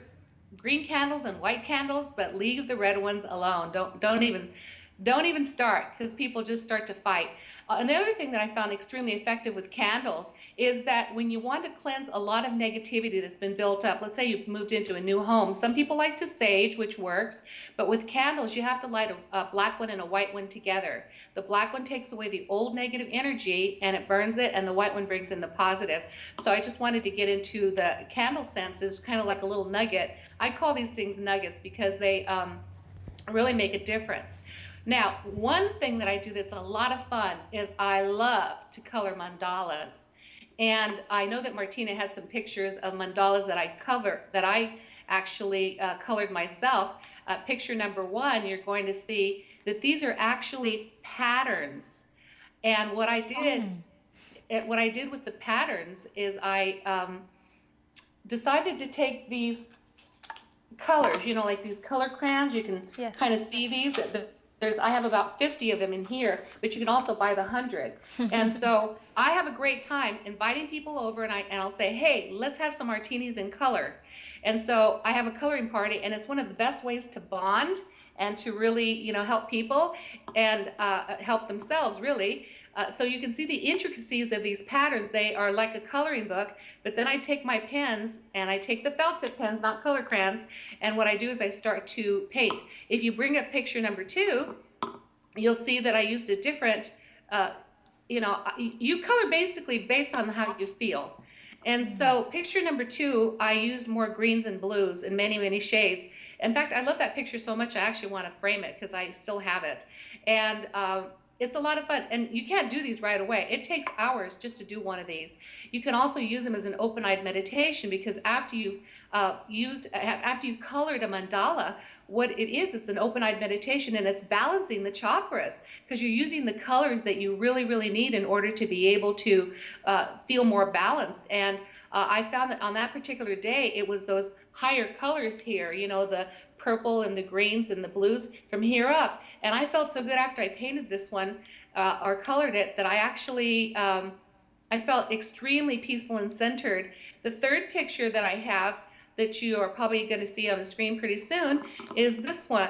green candles and white candles, but leave the red ones alone. Don't even start, because people just start to fight. And the other thing that I found extremely effective with candles is that when you want to cleanse a lot of negativity that's been built up, let's say you've moved into a new home. Some people like to sage, which works, but with candles, you have to light a black one and a white one together. The black one takes away the old negative energy and it burns it, and the white one brings in the positive. So I just wanted to get into the candle scents is kind of like a little nugget. I call these things nuggets because they really make a difference. Now, one thing that I do that's a lot of fun is I love to color mandalas. And I know that Martina has some pictures of mandalas that I actually colored myself. Picture number 1, you're going to see that these are actually patterns. And what I did with the patterns is I decided to take these colors, you know, like these color crayons. You can Yes. kind of see these. I have about 50 of them in here, but you can also buy the 100. And so I have a great time inviting people over, and I'll say, hey, let's have some martinis in color. And so I have a coloring party, and it's one of the best ways to bond and to really, you know, help people and help themselves, really. So you can see the intricacies of these patterns. They are like a coloring book, but then I take my pens, and I take the felt tip pens, not color crayons, and what I do is I start to paint. If you bring up picture number 2, you'll see that I used a different, you know, you color basically based on how you feel. And so picture number 2, I used more greens and blues in many, many shades. In fact, I love that picture so much I actually want to frame it because I still have it. And it's a lot of fun, and you can't do these right away. It takes hours just to do one of these. You can also use them as an open-eyed meditation, because after you've colored a mandala, what it is, it's an open-eyed meditation, and it's balancing the chakras, because you're using the colors that you really, really need in order to be able to feel more balanced. And I found that on that particular day, it was those higher colors here, you know, the purple and the greens and the blues from here up. And I felt so good after I painted this one or colored it that I actually, I felt extremely peaceful and centered. The third picture that I have that you are probably going to see on the screen pretty soon is this one.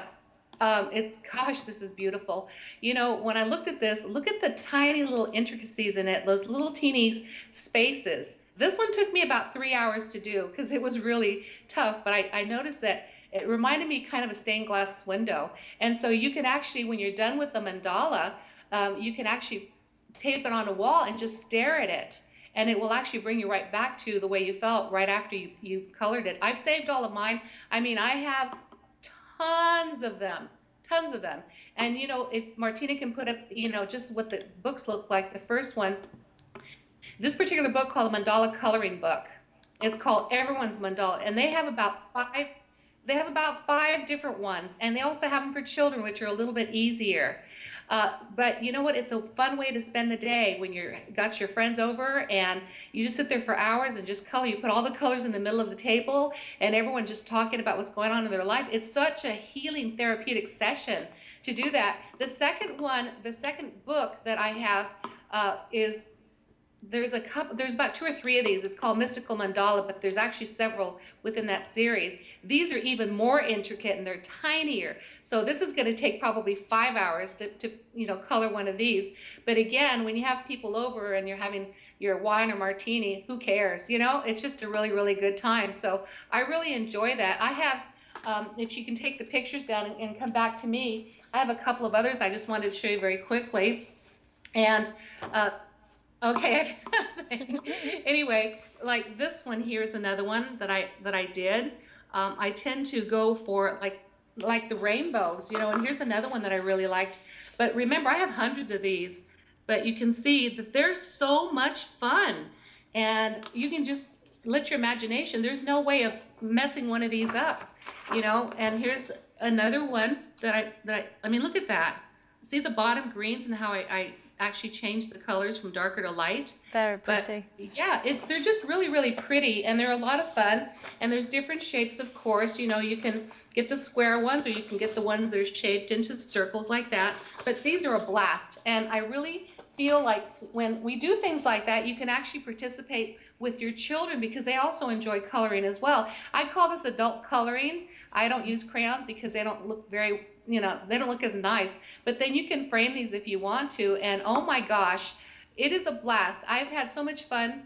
Gosh, this is beautiful. You know, when I looked at this, look at the tiny little intricacies in it, those little teeny spaces. This one took me about 3 hours to do because it was really tough, but I noticed that it reminded me kind of a stained glass window. And so you can actually, when you're done with the mandala, you can actually tape it on a wall and just stare at it. And it will actually bring you right back to the way you felt right after you've colored it. I've saved all of mine. I mean, I have tons of them. And, you know, if Martina can put up, you know, just what the books look like, the first one, this particular book called the Mandala Coloring Book. It's called Everyone's Mandala. And they have about five different ones, and they also have them for children, which are a little bit easier. But you know what? It's a fun way to spend the day when you're got your friends over and you just sit there for hours and just color. You put all the colors in the middle of the table and everyone just talking about what's going on in their life. It's such a healing, therapeutic session to do that. The second book that I have is there's about 2 or 3 of these. It's called Mystical Mandala, but there's actually several within that series. These are even more intricate and they're tinier. So this is going to take probably 5 hours to you know, color one of these. But again, when you have people over and you're having your wine or martini, who cares? You know, it's just a really, really good time. So I really enjoy that. I have, if you can take the pictures down and come back to me, I have a couple of others I just wanted to show you very quickly. And okay. Anyway, like this one here is another one that I did. I tend to go for like the rainbows, you know, and here's another one that I really liked. But remember, I have hundreds of these, but you can see that they're so much fun, and you can just let your imagination. There's no way of messing one of these up, you know. And here's another one that I mean, look at that. See the bottom greens and how I actually changed the colors from darker to light. Very pretty. But yeah, they're just really, really pretty, and they're a lot of fun. And there's different shapes, of course. You know, you can get the square ones, or you can get the ones that are shaped into circles like that. But these are a blast, and I really feel like when we do things like that, you can actually participate with your children because they also enjoy coloring as well. I call this adult coloring. I don't use crayons because they don't look very, you know, they don't look as nice. But then you can frame these if you want to, and oh my gosh, it is a blast. I've had so much fun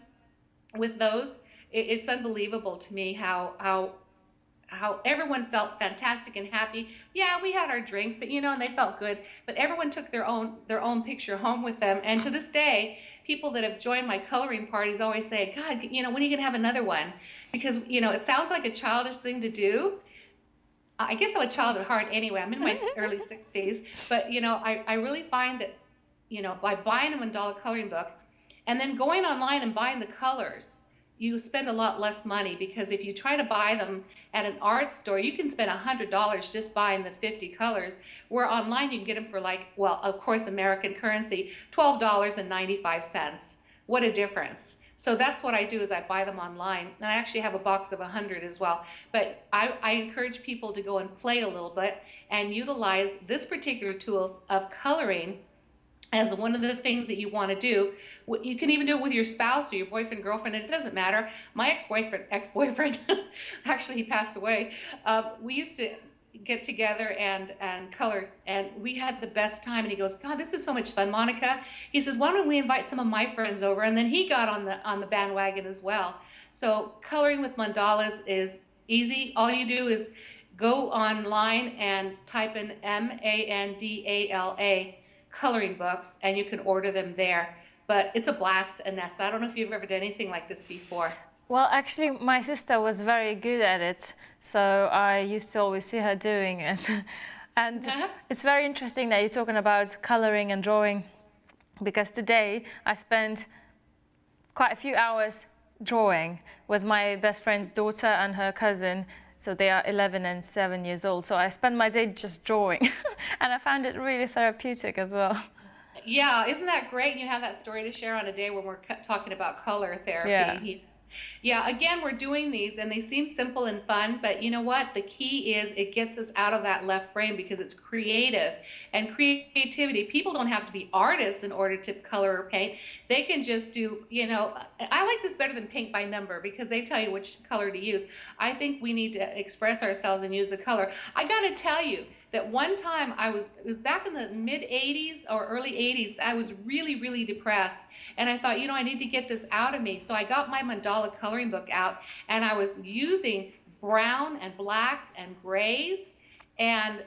with those. It's unbelievable to me how everyone felt fantastic and happy. Yeah, we had our drinks, but you know, and they felt good. But everyone took their own picture home with them. And to this day, people that have joined my coloring parties always say, God, you know, when are you gonna have another one? Because, you know, it sounds like a childish thing to do. I guess I'm a child at heart anyway. I'm in my early 60s. But, you know, I really find that, you know, by buying a mandala coloring book and then going online and buying the colors, you spend a lot less money, because if you try to buy them at an art store, you can spend $100 just buying the 50 colors, where online you can get them for, like, well, of course, American currency, $12.95. What a difference. So that's what I do, is I buy them online, and I actually have a box of 100 as well. But I encourage people to go and play a little bit and utilize this particular tool of coloring as one of the things that you want to do. You can even do it with your spouse or your boyfriend, girlfriend, it doesn't matter. My ex-boyfriend, actually he passed away. We used to get together and color, and we had the best time. And he goes, God, this is so much fun, Monica. He says, why don't we invite some of my friends over? And then he got on the bandwagon as well. So coloring with mandalas is easy. All you do is go online and type in MANDALA coloring books, and you can order them there. But it's a blast, Anessa. I don't know if you've ever done anything like this before. Well, actually, my sister was very good at it, so I used to always see her doing it. And it's very interesting that you're talking about coloring and drawing, because today I spent quite a few hours drawing with my best friend's daughter and her cousin. So they are 11 and 7 years old. So I spend my day just drawing, and I found it really therapeutic as well. Yeah, isn't that great? You have that story to share on a day when we're talking about color therapy. Yeah. Yeah, again, we're doing these, and they seem simple and fun, but you know what? The key is it gets us out of that left brain, because it's creative. And creativity, people don't have to be artists in order to color or paint. They can just do, I like this better than paint by number, because they tell you which color to use. I think we need to express ourselves and use the color. I got to tell you that one time it was back in the mid 80s or early 80s, I was really, really depressed. And I thought, I need to get this out of me. So I got my mandala coloring book out, and I was using brown and blacks and grays and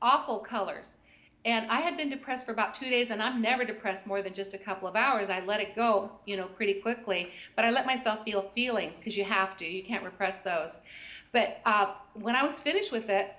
awful colors. And I had been depressed for about 2 days, and I'm never depressed more than just a couple of hours. I let it go, pretty quickly. But I let myself feel feelings, because you have to. You can't repress those. But when I was finished with it,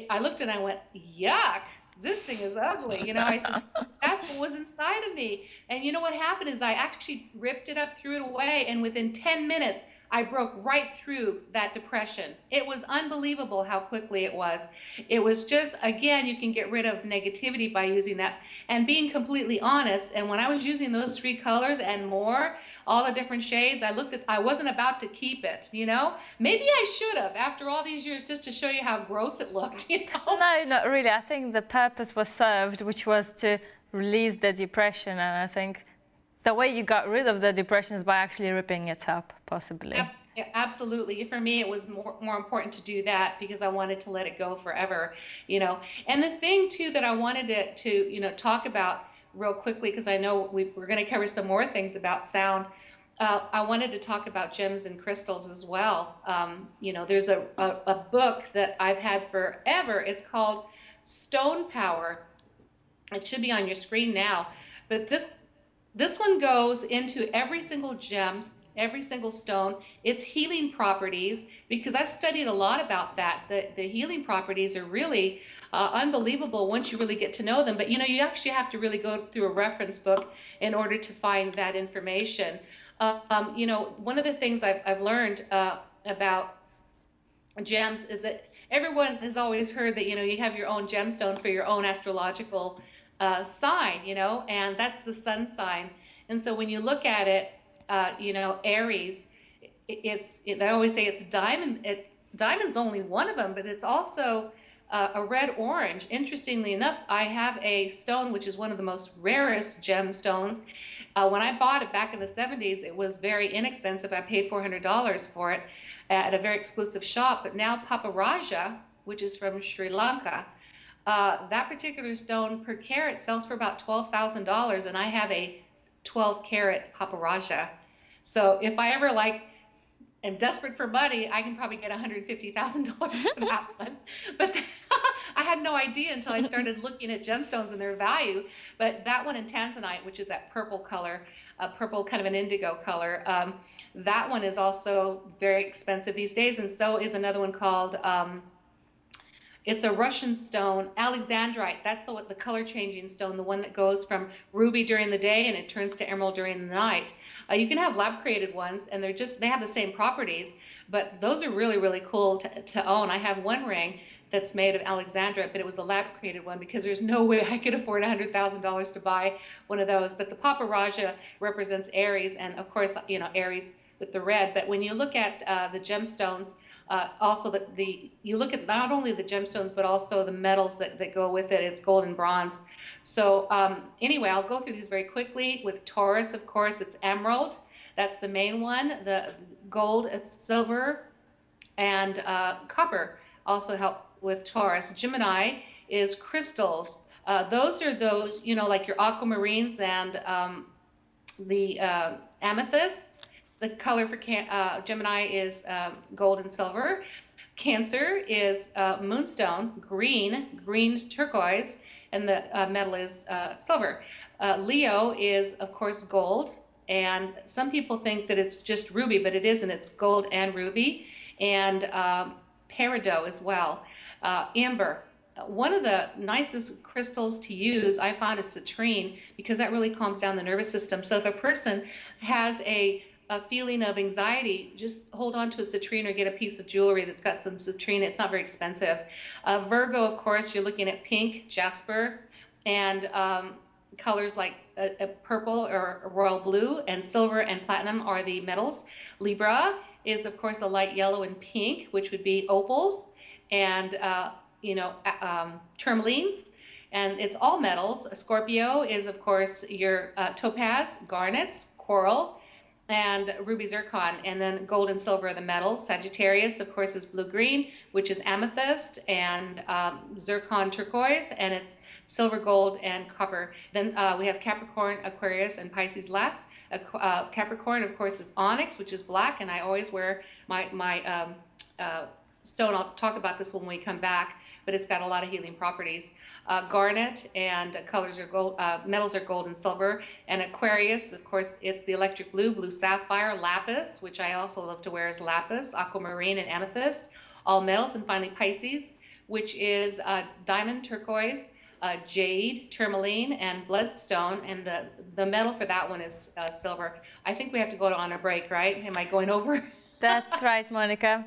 I looked and I went, yuck, this thing is ugly. I said, that's what was inside of me. And you know what happened is I actually ripped it up, threw it away, and within 10 minutes, I broke right through that depression. It was unbelievable how quickly it was. It was just, again, you can get rid of negativity by using that and being completely honest. And when I was using those 3 colors and more, all the different shades, I wasn't about to keep it, Maybe I should have, after all these years, just to show you how gross it looked, No, not really. I think the purpose was served, which was to release the depression. And I think the way you got rid of the depression is by actually ripping it up, possibly. Absolutely. For me, it was more important to do that, because I wanted to let it go forever, And the thing, too, that I wanted to talk about real quickly, because I know we're going to cover some more things about sound. I wanted to talk about gems and crystals as well. There's a book that I've had forever. It's called Stone Power. It should be on your screen now. But this one goes into every single gem, every single stone, its healing properties, because I've studied a lot about that. The healing properties are really unbelievable once you really get to know them. But you actually have to really go through a reference book in order to find that information. One of the things I've learned about gems is that everyone has always heard that you have your own gemstone for your own astrological sign, and that's the sun sign. And so when you look at it, Aries, I always say it's diamond. Diamond's only one of them, but it's also a red orange. Interestingly enough, I have a stone which is one of the most rarest gemstones. When I bought it back in the 70s, it was very inexpensive. I paid $400 for it at a very exclusive shop. But now Paparaja, which is from Sri Lanka, that particular stone per carat sells for about $12,000, and I have a 12-carat Paparaja. So if I ever am desperate for money, I can probably get $150,000 for that one. But I had no idea until I started looking at gemstones and their value. But that one in Tanzanite, which is that purple color, purple kind of an indigo color, that one is also very expensive these days. And so is another one called It's a Russian stone, alexandrite. That's the color changing stone, the one that goes from ruby during the day and it turns to emerald during the night. You can have lab created ones, and they have the same properties, but those are really, really cool to own. I have one ring that's made of alexandrite, but it was a lab created one because there's no way I could afford $100,000 to buy one of those. But the Paparaja represents Aries, and of course, Aries with the red. But when you look at the gemstones, also you look at not only the gemstones but also the metals that go with it. It's gold and bronze. So anyway, I'll go through these very quickly. With Taurus, of course, it's emerald. That's the main one. The gold, silver, and copper also help with Taurus. Gemini is crystals. Those are like your aquamarines and the amethysts. The color for Gemini is gold and silver. Cancer is moonstone, green turquoise, and the metal is silver. Leo is, of course, gold, and some people think that it's just ruby, but it isn't. It's gold and ruby, and peridot as well. Amber. One of the nicest crystals to use, I found, is citrine, because that really calms down the nervous system. So if a person has a feeling of anxiety, just hold on to a citrine or get a piece of jewelry that's got some citrine. It's not very expensive. Virgo, of course, you're looking at pink, jasper, and colors like purple or royal blue, and silver and platinum are the metals. Libra is, of course, a light yellow and pink, which would be opals and tourmalines, and it's all metals. Scorpio is, of course, your topaz, garnets, coral, and ruby zircon, and then gold and silver are the metals. Sagittarius, of course, is blue-green, which is amethyst, and zircon turquoise, and it's silver, gold, and copper. Then we have Capricorn, Aquarius, and Pisces last. Capricorn, of course, is onyx, which is black, and I always wear my stone. I'll talk about this when we come back, but it's got a lot of healing properties. Garnet and colors are gold, metals are gold and silver. And Aquarius, of course, it's the electric blue sapphire, lapis, which I also love to wear as lapis, aquamarine, and amethyst, all metals. And finally Pisces, which is diamond turquoise, jade, tourmaline, and bloodstone. And the metal for that one is silver. I think we have to go on a break, right? Am I going over? That's right, Monica.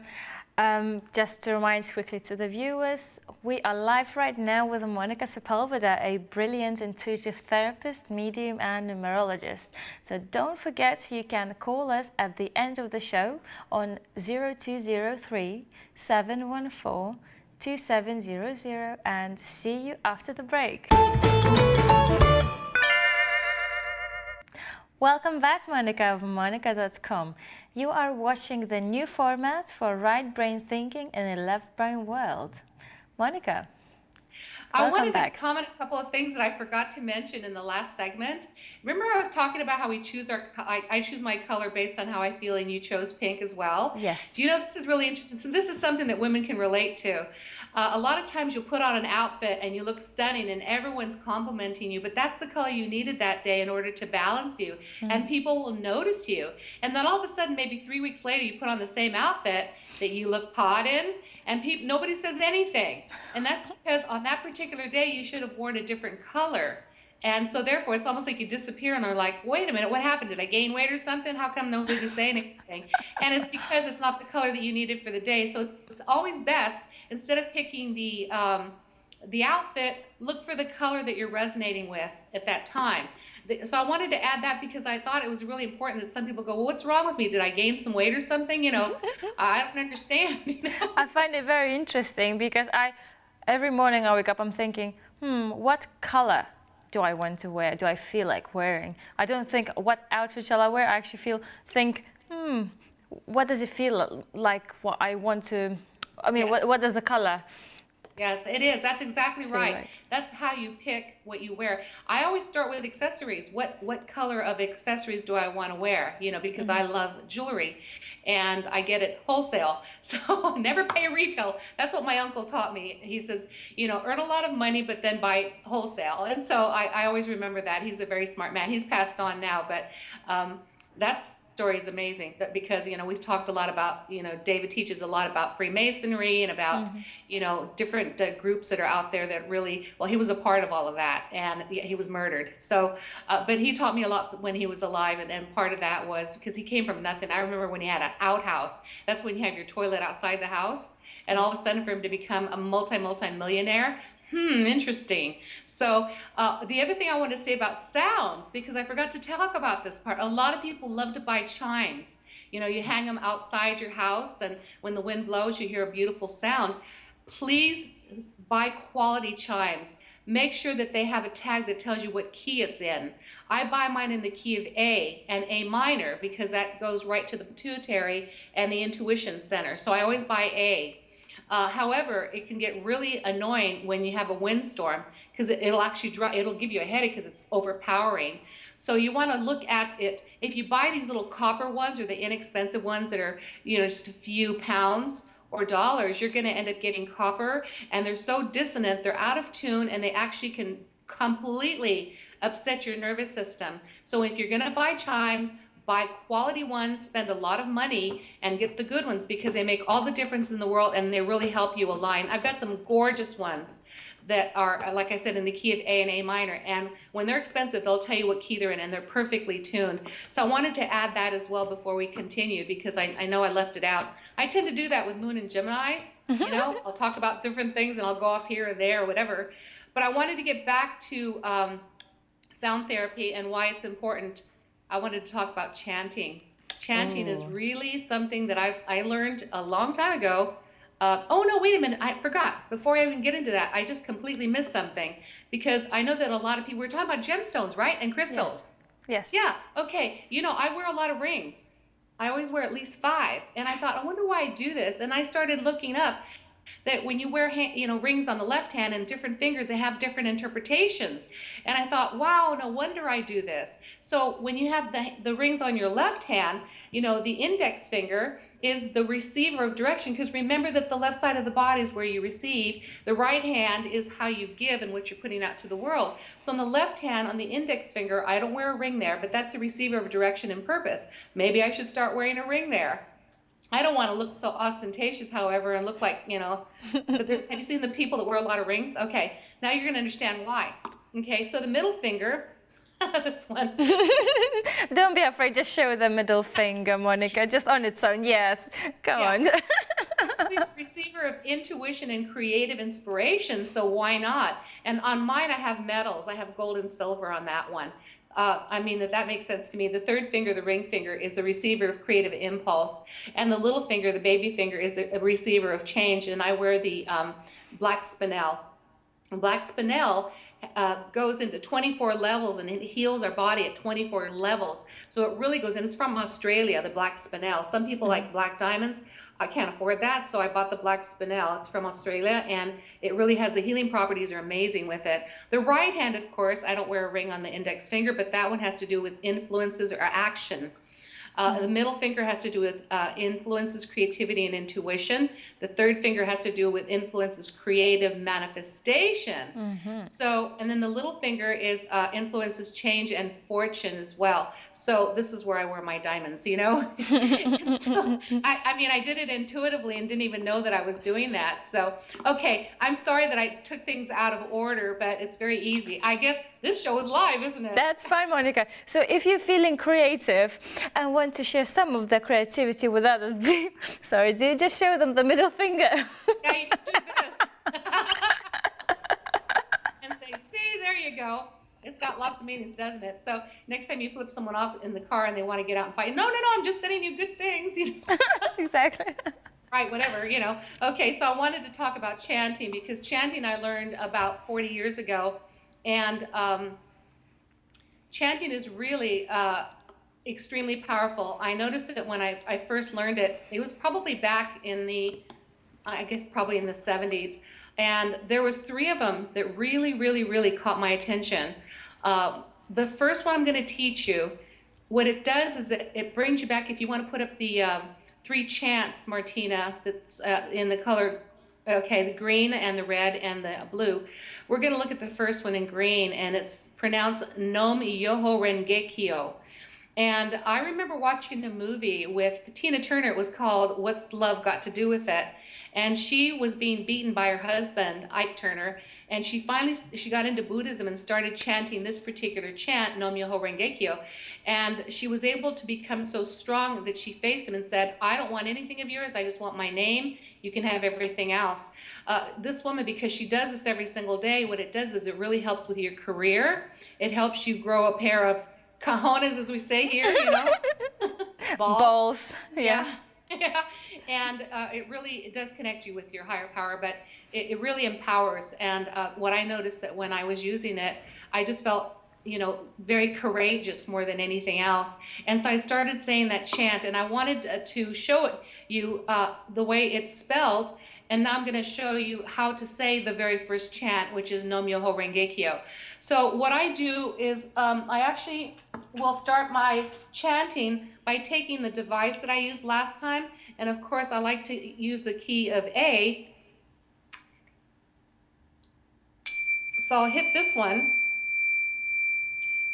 Just to remind quickly to the viewers, we are live right now with Monnica Sepulveda, a brilliant intuitive therapist, medium, and numerologist. So don't forget, you can call us at the end of the show on 0203 714 2700, and see you after the break. Welcome back, Monica of Monnica.com. You are watching the new format for right brain thinking in a left brain world. Monica, I wanted back. to comment a couple of things that I forgot to mention in the last segment. Remember, I was talking about how we choose I choose my color based on how I feel, and you chose pink as well. Yes. Do you know, this is really interesting. So this is something that women can relate to. A lot of times you'll put on an outfit and you look stunning and everyone's complimenting you, but that's the color you needed that day in order to balance you. And people will notice you. And then all of a sudden, maybe 3 weeks later, you put on the same outfit that you look hot in, and nobody says anything. And that's because on that particular day, you should have worn a different color. And so therefore, it's almost like you disappear and are like, wait a minute, what happened? Did I gain weight or something? How come nobody's saying anything? And it's because it's not the color that you needed for the day. So it's always best, instead of picking the outfit, look for the color that you're resonating with at that time. So I wanted to add that because I thought it was really important that some people go, well, what's wrong with me? Did I gain some weight or something? I don't understand. I find it very interesting because every morning I wake up, I'm thinking, what color do I want to wear? Do I feel like wearing? I don't think, what outfit shall I wear? I actually think, what does it feel like? What I want to, yes. What does the color? Yes, it is. That's exactly right. That's how you pick what you wear. I always start with accessories. What color of accessories do I want to wear? Because I love jewelry and I get it wholesale. So never pay retail. That's what my uncle taught me. He says, earn a lot of money, but then buy wholesale. And so I always remember that. He's a very smart man. He's passed on now, but that's story is amazing because, we've talked a lot about, David teaches a lot about Freemasonry and about, different groups that are out there that really, well, he was a part of all of that, and he was murdered. So, but he taught me a lot when he was alive, and part of that was because he came from nothing. I remember when he had an outhouse. That's when you have your toilet outside the house, and all of a sudden for him to become a multi-millionaire. Interesting. So the other thing I want to say about sounds, because I forgot to talk about this part, a lot of people love to buy chimes. You hang them outside your house, and when the wind blows, you hear a beautiful sound. Please buy quality chimes. Make sure that they have a tag that tells you what key it's in. I buy mine in the key of A and A minor because that goes right to the pituitary and the intuition center. So I always buy A. However, it can get really annoying when you have a windstorm because it'll give you a headache because it's overpowering. So you want to look at it. If you buy these little copper ones or the inexpensive ones that are, just a few pounds or dollars, you're going to end up getting copper, and they're so dissonant, they're out of tune, and they actually can completely upset your nervous system. So if you're going to buy chimes, buy quality ones, spend a lot of money, and get the good ones because they make all the difference in the world, and they really help you align. I've got some gorgeous ones that are, like I said, in the key of A and A minor, and when they're expensive, they'll tell you what key they're in, and they're perfectly tuned. So I wanted to add that as well before we continue, because I know I left it out. I tend to do that with Moon and Gemini. I'll talk about different things, and I'll go off here or there or whatever. But I wanted to get back to sound therapy and why it's important. I wanted to talk about chanting. Chanting is really something that I learned a long time ago. Oh no, wait a minute, I forgot. Before I even get into that, I just completely missed something, because I know that a lot of people, we're talking about gemstones, right? And crystals. Yes. Yeah, okay. I wear a lot of rings. I always wear at least 5. And I thought, I wonder why I do this. And I started looking up that when you wear rings on the left hand and different fingers, they have different interpretations. And I thought, wow, no wonder I do this. So when you have the rings on your left hand, the index finger is the receiver of direction, because remember that the left side of the body is where you receive. The right hand is how you give and what you're putting out to the world. So on the left hand, on the index finger, I don't wear a ring there, but that's a receiver of direction and purpose. Maybe I should start wearing a ring there. I don't want to look so ostentatious, however, and look like, but have you seen the people that wear a lot of rings? Okay, now you're going to understand why. Okay, so the middle finger, this one. Don't be afraid, just show the middle finger, Monica, just on its own. Yes, go on. It's the receiver of intuition and creative inspiration, so why not? And on mine, I have metals. I have gold and silver on that one. That makes sense to me. The third finger, the ring finger, is the receiver of creative impulse. And the little finger, the baby finger, is a receiver of change. And I wear the black spinel. Black spinel goes into 24 levels, and it heals our body at 24 levels. So it really goes in. It's from Australia, the black spinel. Some people like black diamonds. I can't afford that, so I bought the black spinel. It's from Australia, and it really has, the healing properties are amazing with it. The right hand, of course, I don't wear a ring on the index finger, but that one has to do with influences or action. The middle finger has to do with influences, creativity, and intuition. The third finger has to do with influences, creative manifestation. So, and then the little finger is influences, change, and fortune as well. So this is where I wear my diamonds, So, I did it intuitively and didn't even know that I was doing that. So, okay, I'm sorry that I took things out of order, but it's very easy. I guess this show is live, isn't it? That's fine, Monica. So if you're feeling creative and want to share some of the creativity with others, do you just show them the middle finger? Yeah, you just do this. And say, see, there you go. It's got lots of meanings, doesn't it? So next time you flip someone off in the car and they want to get out and fight, no, I'm just sending you good things. Exactly. Right, whatever, Okay, so I wanted to talk about chanting, because chanting I learned about 40 years ago. And chanting is really extremely powerful. I noticed it when I first learned it. It was probably back in probably in the 70s. And there was 3 of them that really, really, really caught my attention. The first one I'm going to teach you, what it does is it brings you back. If you want to put up the 3 chants, Martina, that's in the color, okay, the green and the red and the blue. We're going to look at the first one in green, and it's pronounced Nom Yoho Rengekyo. And I remember watching a movie with Tina Turner. It was called What's Love Got to Do with It? And she was being beaten by her husband, Ike Turner, and she got into Buddhism and started chanting this particular chant, No Myoho Renge Kyo. And she was able to become so strong that she faced him and said, I don't want anything of yours. I just want my name. You can have everything else. This woman, because she does this every single day, what it does is it really helps with your career. It helps you grow a pair of cojones, as we say here, you know, Balls. Yeah. Yeah, and it does connect you with your higher power, but it really empowers. And what I noticed that when I was using it, I just felt, you know, very courageous more than anything else. And so I started saying that chant, and I wanted to show you the way it's spelled. And now I'm going to show you how to say the very first chant, which is No Myoho Renge Kyo. So what I do is I actually will start my chanting by taking the device that I used last time. And of course, I like to use the key of A. So I'll hit this one,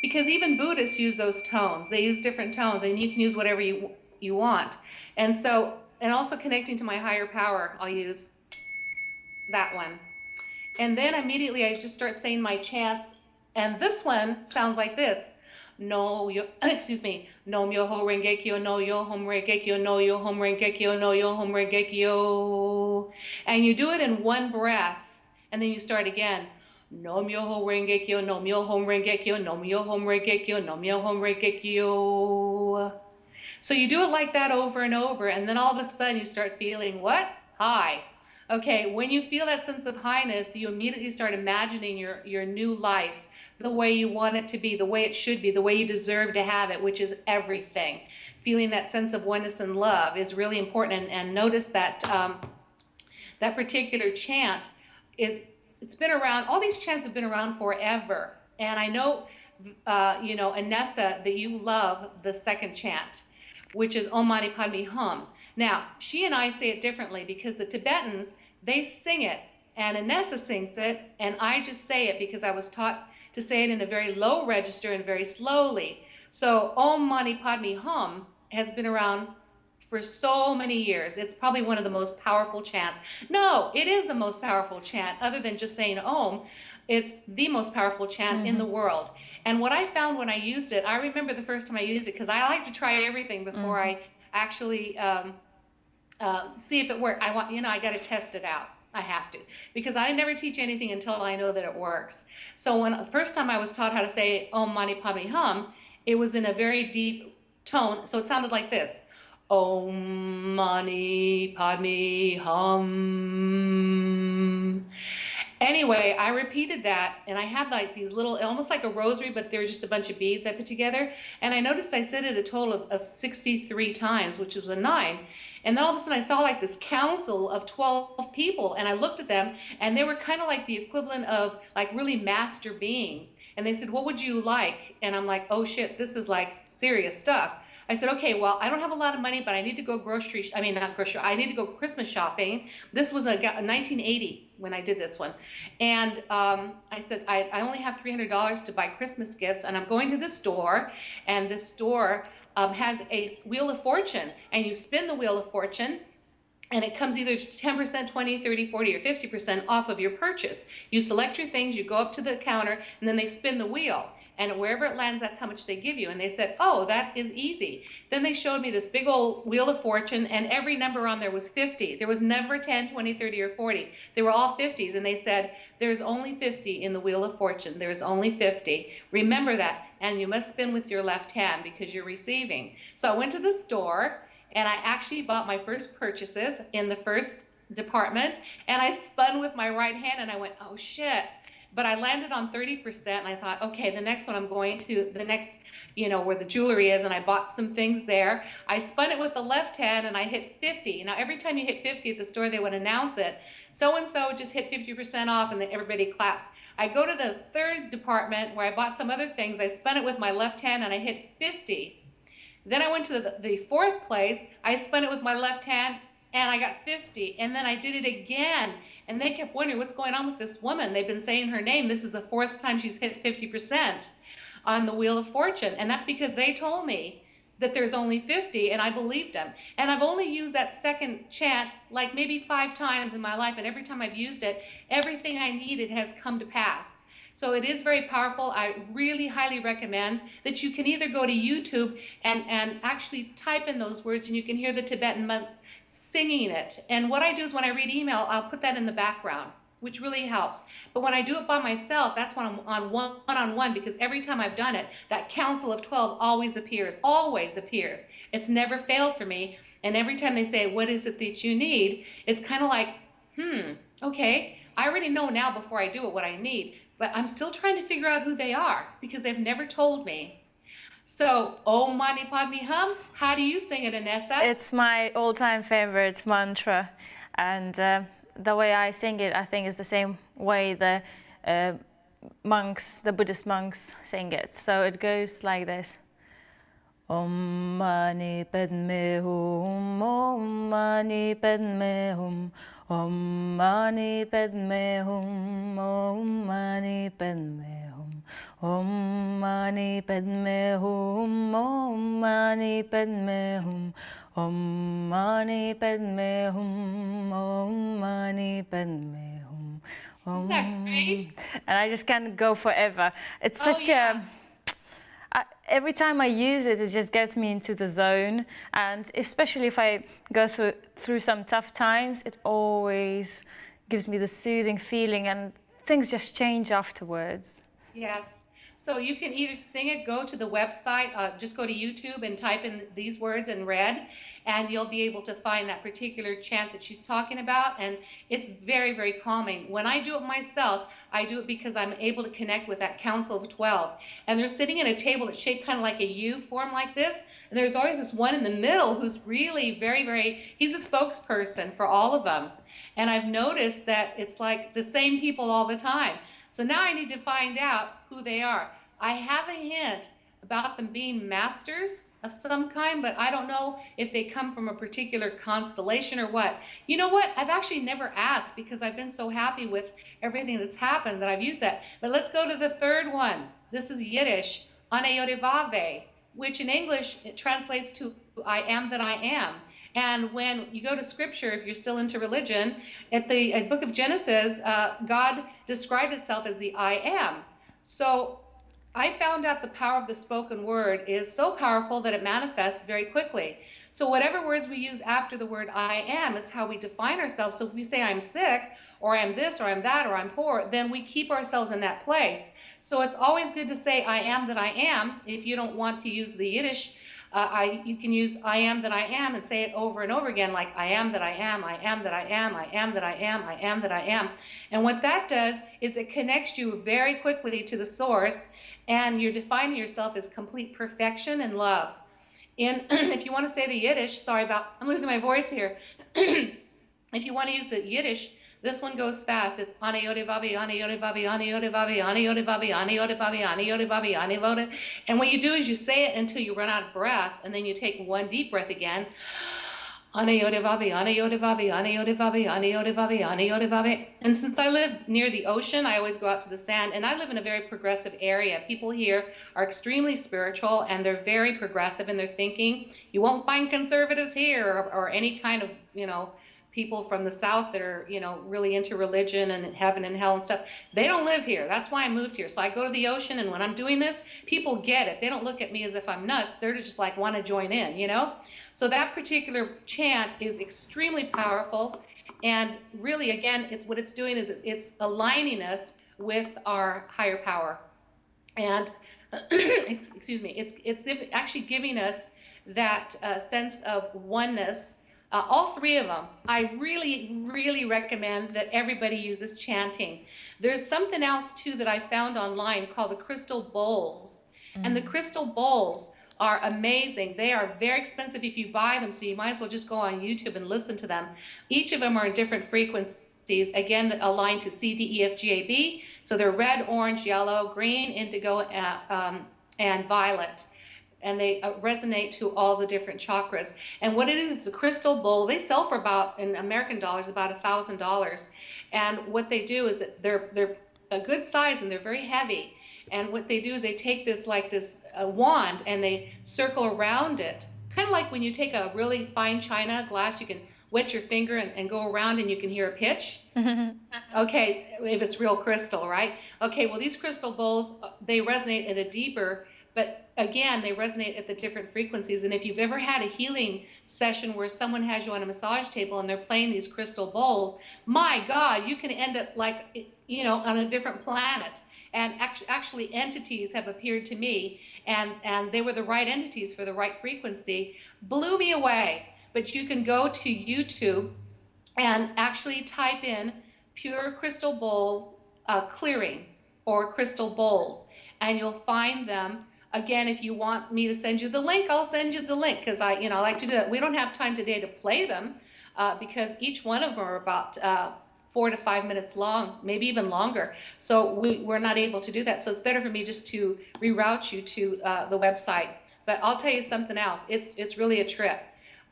because even Buddhists use those tones. They use different tones, and you can use whatever you want. And so, and also connecting to my higher power, I'll use that one. And then immediately I just start saying my chants. And this one sounds like this. No, excuse me. No Myoho Renge Kyo, no Myoho Renge Kyo, no Myoho Renge Kyo, no Myoho Renge Kyo. And you do it in one breath, and then you start again. No Myoho Renge Kyo, no Myoho Renge Kyo, no Myoho Renge Kyo, no Myoho Renge Kyo. So you do it like that over and over, and then all of a sudden you start feeling what? High. Okay, when you feel that sense of highness, you immediately start imagining your new life, the way you want it to be, the way it should be, the way you deserve to have it, which is everything. Feeling that sense of oneness and love is really important. And notice that that particular chant it's been around, all these chants have been around forever. And I know, you know, Anessa, that you love the second chant, which is Om Mani Padme Hum. Now, she and I say it differently, because the Tibetans, they sing it, and Anessa sings it, and I just say it because I was taught to say it in a very low register and very slowly. So Om Mani Padme Hum has been around for so many years. It's probably one of the most powerful chants. No, it is the most powerful chant, other than just saying Om. It's the most powerful chant in the world. And what I found when I used it, I remember the first time I used it, because I like to try everything before I actually see if it works. I want, you know, I got to test it out. I have to, because I never teach anything until I know that it works. So when the first time I was taught how to say Om Mani Padme Hum, it was in a very deep tone. So it sounded like this. Om Mani Padme Hum. Anyway, I repeated that, and I had like these little, almost like a rosary, but they're just a bunch of beads I put together. And I noticed I said it a total of 63 times, which was a 9. And then all of a sudden I saw like this council of 12 people, and I looked at them, and they were kind of like the equivalent of like really master beings. And they said, what would you like? And I'm like, oh shit, this is like serious stuff. I said, okay, well, I don't have a lot of money, but I need to go I need to go Christmas shopping. This was a 1980 when I did this one. And I said, I only have $300 to buy Christmas gifts, and I'm going to this store, and this store has a Wheel of Fortune, and you spin the Wheel of Fortune, and it comes either 10%, 20, 30, 40, or 50% off of your purchase. You select your things, you go up to the counter, and then they spin the wheel. And wherever it lands, that's how much they give you. And they said, oh, that is easy. Then they showed me this big old Wheel of Fortune, and every number on there was 50. There was never 10, 20, 30, or 40. They were all 50s. And they said, there's only 50 in the Wheel of Fortune. There's only 50. Remember that. And you must spin with your left hand because you're receiving. So I went to the store, and I actually bought my first purchases in the first department. And I spun with my right hand, and I went, oh, shit. But I landed on 30%, and I thought, okay, the next one I'm going to, the next, you know, where the jewelry is, and I bought some things there. I spun it with the left hand, and I hit 50. Now, every time you hit 50 at the store, they would announce it. So-and-so just hit 50% off, and then everybody claps. I go to the third department where I bought some other things. I spun it with my left hand, and I hit 50. Then I went to the fourth place. I spun it with my left hand, and I got 50. And then I did it again. And they kept wondering, what's going on with this woman? They've been saying her name. This is the fourth time she's hit 50%. on the Wheel of Fortune. And that's because they told me that there's only 50, and I believed them. And I've only used that second chant like maybe 5 times in my life, and every time I've used it, everything I needed has come to pass. So it is very powerful. I really highly recommend that you can either go to YouTube and actually type in those words, and you can hear the Tibetan monks singing it. And what I do is when I read email, I'll put that in the background, which really helps. But when I do it by myself, that's when I'm on one-on-one, because every time I've done it, that council of 12 always appears, always appears. It's never failed for me. And every time they say, what is it that you need? It's kind of like, okay, I already know now before I do it what I need, but I'm still trying to figure out who they are because they've never told me. So, Om Mani Padme Hum, how do you sing it, Anessa? It's my all-time favorite mantra, and the way I sing it, I think, is the same way the monks, the Buddhist monks, sing it. So it goes like this. Om Mani Padme Hum, Om Mani Padme Hum, Om Mani Padme Hum, Om Mani Padme Hum, Om Mani Padme Hum, Om Mani Padme Hum, Om Mani Padme Hum, Om Mani Padme Hum. Isn't that great? And I just can't go forever. It's such a... every time I use it, it just gets me into the zone. And especially if I go through some tough times, it always gives me the soothing feeling, and things just change afterwards. Yes. So you can either sing it, go to the website, just go to YouTube and type in these words in red, and you'll be able to find that particular chant that she's talking about. And it's very, very calming. When I do it myself, I do it because I'm able to connect with that council of 12. And they're sitting at a table that's shaped kind of like a U form like this. And there's always this one in the middle who's really he's a spokesperson for all of them. And I've noticed that it's like the same people all the time. So now I need to find out who they are. I have a hint about them being masters of some kind, but I don't know if they come from a particular constellation or what. You know what? I've actually never asked because I've been so happy with everything that's happened that I've used that. But let's go to the third one. This is Yiddish, Aneyodevave, which in English it translates to I am that I am. And when you go to scripture, if you're still into religion, at the book of Genesis, God described itself as the I am. So I found out the power of the spoken word is so powerful that it manifests very quickly. So whatever words we use after the word I am is how we define ourselves. So if we say I'm sick, or I'm this, or I'm that, or I'm poor, then we keep ourselves in that place. So it's always good to say I am that I am. If you don't want to use the Yiddish, you can use I am that I am and say it over and over again, like I am that I am, I am that I am, I am that I am, I am that I am. And what that does is it connects you very quickly to the source, and you're defining yourself as complete perfection and love. If you want to say the Yiddish, I'm losing my voice here. If you want to use the Yiddish, this one goes fast. It's Aneyodevave, Aneyodevave, Aneyodevave, Aneyodevave, Aneyodevave, Aneyodevave, Aneyodevave. And what you do is you say it until you run out of breath, and then you take one deep breath again. Aneyodevave, Aneyodevave, Aneyodevave, Aneyodevave, Aneyodevave. And since I live near the ocean, I always go out to the sand, and I live in a very progressive area. People here are extremely spiritual, and they're very progressive in their thinking. You won't find conservatives here or any kind of, people from the South that are, really into religion and heaven and hell and stuff. They don't live here. That's why I moved here. So I go to the ocean, and when I'm doing this, people get it. They don't look at me as if I'm nuts. They're just like want to join in, So that particular chant is extremely powerful. And really, again, what it's doing is it's aligning us with our higher power. And excuse me, it's actually giving us that sense of oneness. All three of them. I really, really recommend that everybody uses chanting. There's something else too that I found online called the crystal bowls. And the crystal bowls are amazing. They are very expensive if you buy them, so you might as well just go on YouTube and listen to them. Each of them are in different frequencies, again, that align to C, D, E, F, G, A, B. So they're red, orange, yellow, green, indigo, and violet. And they resonate to all the different chakras. And what it is, it's a crystal bowl. They sell for about, in American dollars, about $1,000. And what they do is that they're a good size and they're very heavy. And what they do is they take this like this wand and they circle around it, kind of like when you take a really fine china glass, you can wet your finger and go around and you can hear a pitch. Okay, if it's real crystal, right? Okay, well, these crystal bowls, they resonate at a deeper, but again, they resonate at the different frequencies. And if you've ever had a healing session where someone has you on a massage table and they're playing these crystal bowls, my God, you can end up like, you know, on a different planet. And actually entities have appeared to me, and they were the right entities for the right frequency. Blew me away. But you can go to YouTube and actually type in pure crystal bowls clearing or crystal bowls, and you'll find them. Again, if you want me to send you the link, I'll send you the link, because I like to do that. We don't have time today to play them because each one of them are about 4 to 5 minutes long, maybe even longer. So we're not able to do that. So it's better for me just to reroute you to the website. But I'll tell you something else. It's really a trip.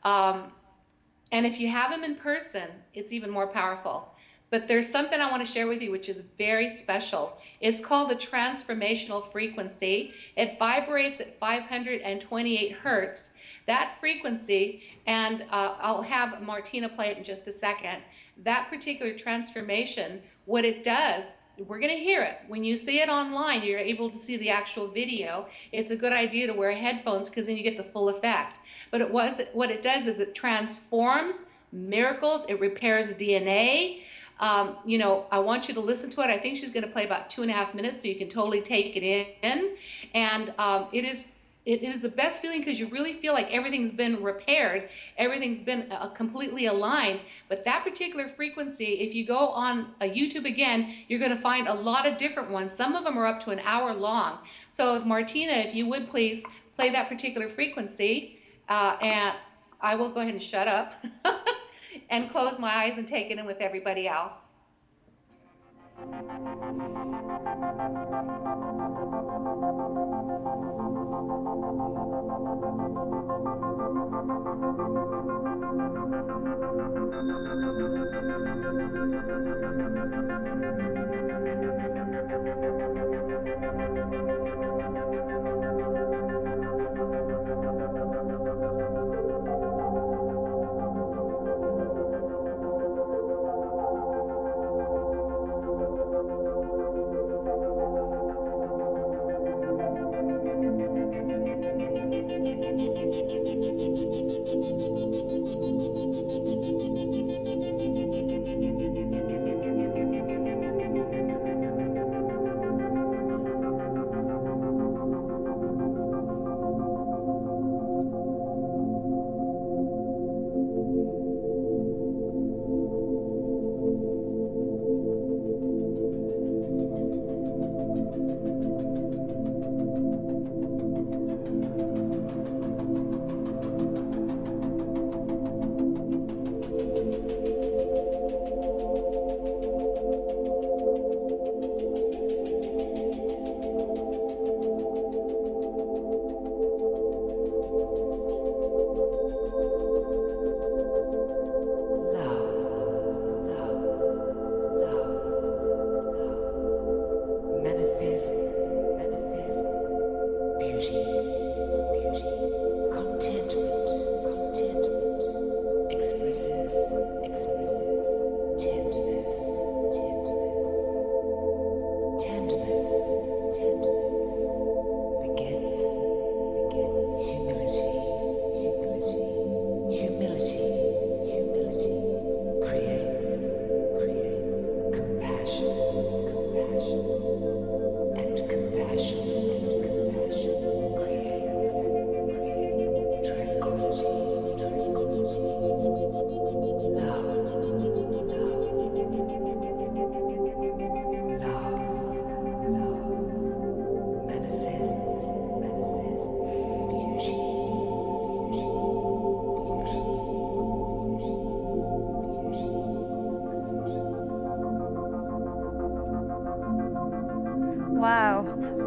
And if you have them in person, it's even more powerful. But there's something I want to share with you which is very special. It's called the transformational frequency. It vibrates at 528 hertz. That frequency, and I'll have Martina play it in just a second, that particular transformation, what it does, we're going to hear it. When you see it online, you're able to see the actual video. It's a good idea to wear headphones because then you get the full effect. But what it does is it transforms miracles. It repairs DNA. I want you to listen to it. I think she's going to play about 2.5 minutes, so you can totally take it in. And it is the best feeling because you really feel like everything's been repaired, everything's been completely aligned. But that particular frequency, if you go on YouTube again, you're going to find a lot of different ones. Some of them are up to an hour long. So if Martina, if you would please play that particular frequency, and I will go ahead and shut up and close my eyes and take it in with everybody else.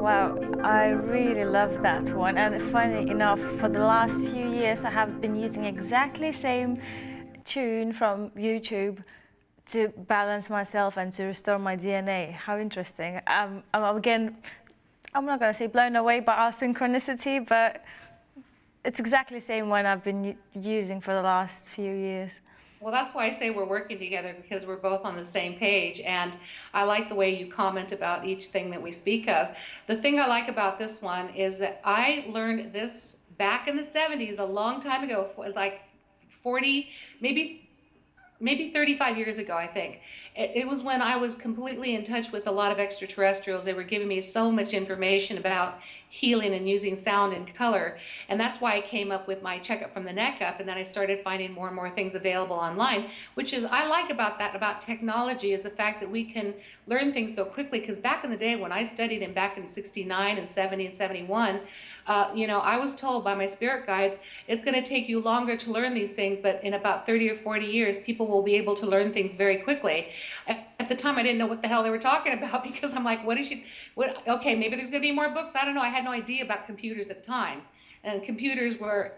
Wow, I really love that one. And funny enough, for the last few years I have been using exactly same tune from YouTube to balance myself and to restore my DNA. How interesting. I'm again I'm not going to say blown away by our synchronicity, but it's exactly the same one I've been using for the last few years. Well, that's why I say we're working together, because we're both on the same page. And I like the way you comment about each thing that we speak of. The thing I like about this one is that I learned this back in the 70s, a long time ago, like 40, maybe 35 years ago, I think. It was when I was completely in touch with a lot of extraterrestrials. They were giving me so much information about healing and using sound and color. And that's why I came up with my checkup from the neck up. And then I started finding more and more things available online, which is, I like about that, about technology, is the fact that we can learn things so quickly. Because back in the day when I studied, and back in 69 and 70 and 71, I was told by my spirit guides, it's going to take you longer to learn these things, but in about 30 or 40 years, people will be able to learn things very quickly. At the time, I didn't know what the hell they were talking about, because I'm like, okay, maybe there's going to be more books. I don't know. I had no idea about computers at the time. And computers were,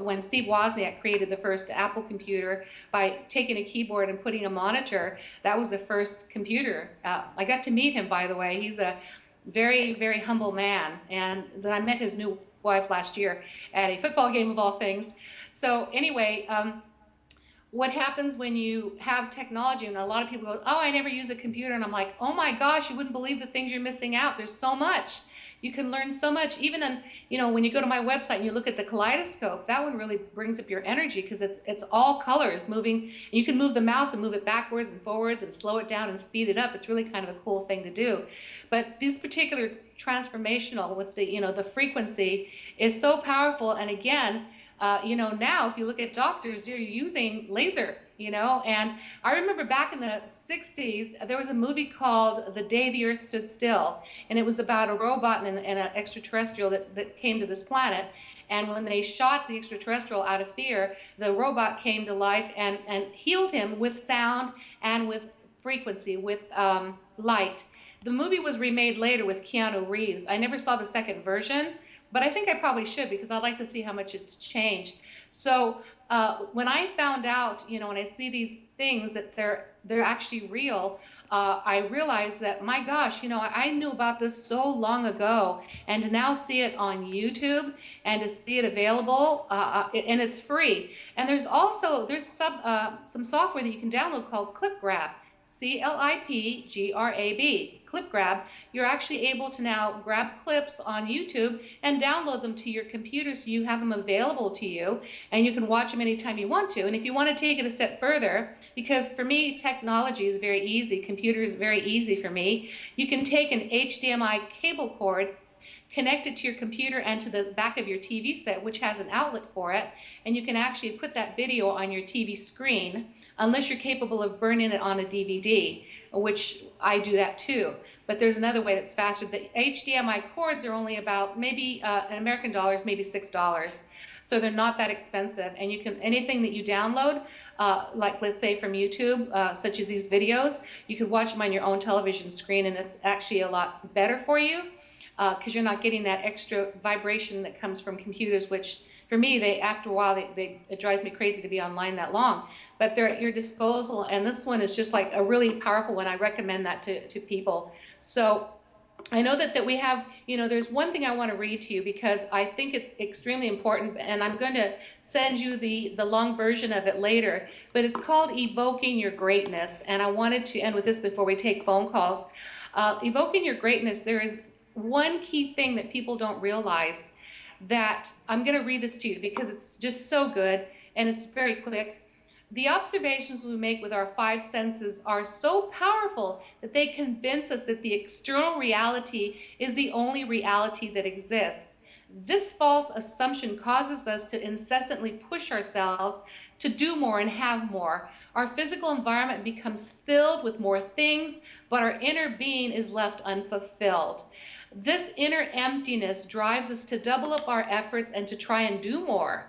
when Steve Wozniak created the first Apple computer by taking a keyboard and putting a monitor, that was the first computer. I got to meet him, by the way. He's a very, very humble man. And then I met his new wife last year at a football game, of all things. So anyway, what happens when you have technology, and a lot of people go, oh, I never use a computer. And I'm like, oh my gosh, you wouldn't believe the things you're missing out. There's so much. You can learn so much. Even when you go to my website and you look at the kaleidoscope, that one really brings up your energy, because it's all colors moving. And you can move the mouse and move it backwards and forwards and slow it down and speed it up. It's really kind of a cool thing to do. But this particular transformational with the frequency is so powerful. And again, now if you look at doctors, they're using laser, and I remember back in the 60s, there was a movie called The Day the Earth Stood Still, and it was about a robot and an extraterrestrial that came to this planet. And when they shot the extraterrestrial out of fear, the robot came to life and healed him with sound and with frequency, with light. The movie was remade later with Keanu Reeves. I never saw the second version, but I think I probably should, because I'd like to see how much it's changed. So when I found out, when I see these things that they're actually real, I realized that, my gosh, I knew about this so long ago, and to now see it on YouTube and to see it available, and it's free. And there's some software that you can download called ClipGrab. CLIPGRAB, ClipGrab. You're actually able to now grab clips on YouTube and download them to your computer, so you have them available to you, and you can watch them anytime you want to. And if you want to take it a step further, because for me, technology is very easy, computer is very easy for me, you can take an HDMI cable cord, connect it to your computer and to the back of your TV set, which has an outlet for it, and you can actually put that video on your TV screen, unless you're capable of burning it on a DVD, which I do that too. But there's another way that's faster. The HDMI cords are only about, maybe in American dollars, maybe $6. So they're not that expensive. And you can, anything that you download, like let's say from YouTube, such as these videos, you could watch them on your own television screen, and it's actually a lot better for you, because you're not getting that extra vibration that comes from computers, which for me, after a while, it drives me crazy to be online that long. But they're at your disposal, and this one is just like a really powerful one. I recommend that to people. So I know that we have, there's one thing I want to read to you, because I think it's extremely important, and I'm going to send you the long version of it later, but it's called Evoking Your Greatness. And I wanted to end with this before we take phone calls. Evoking your greatness, there is one key thing that people don't realize, that I'm going to read this to you because it's just so good and it's very quick. The observations we make with our five senses are so powerful that they convince us that the external reality is the only reality that exists. This false assumption causes us to incessantly push ourselves to do more and have more. Our physical environment becomes filled with more things, but our inner being is left unfulfilled. This inner emptiness drives us to double up our efforts and to try and do more.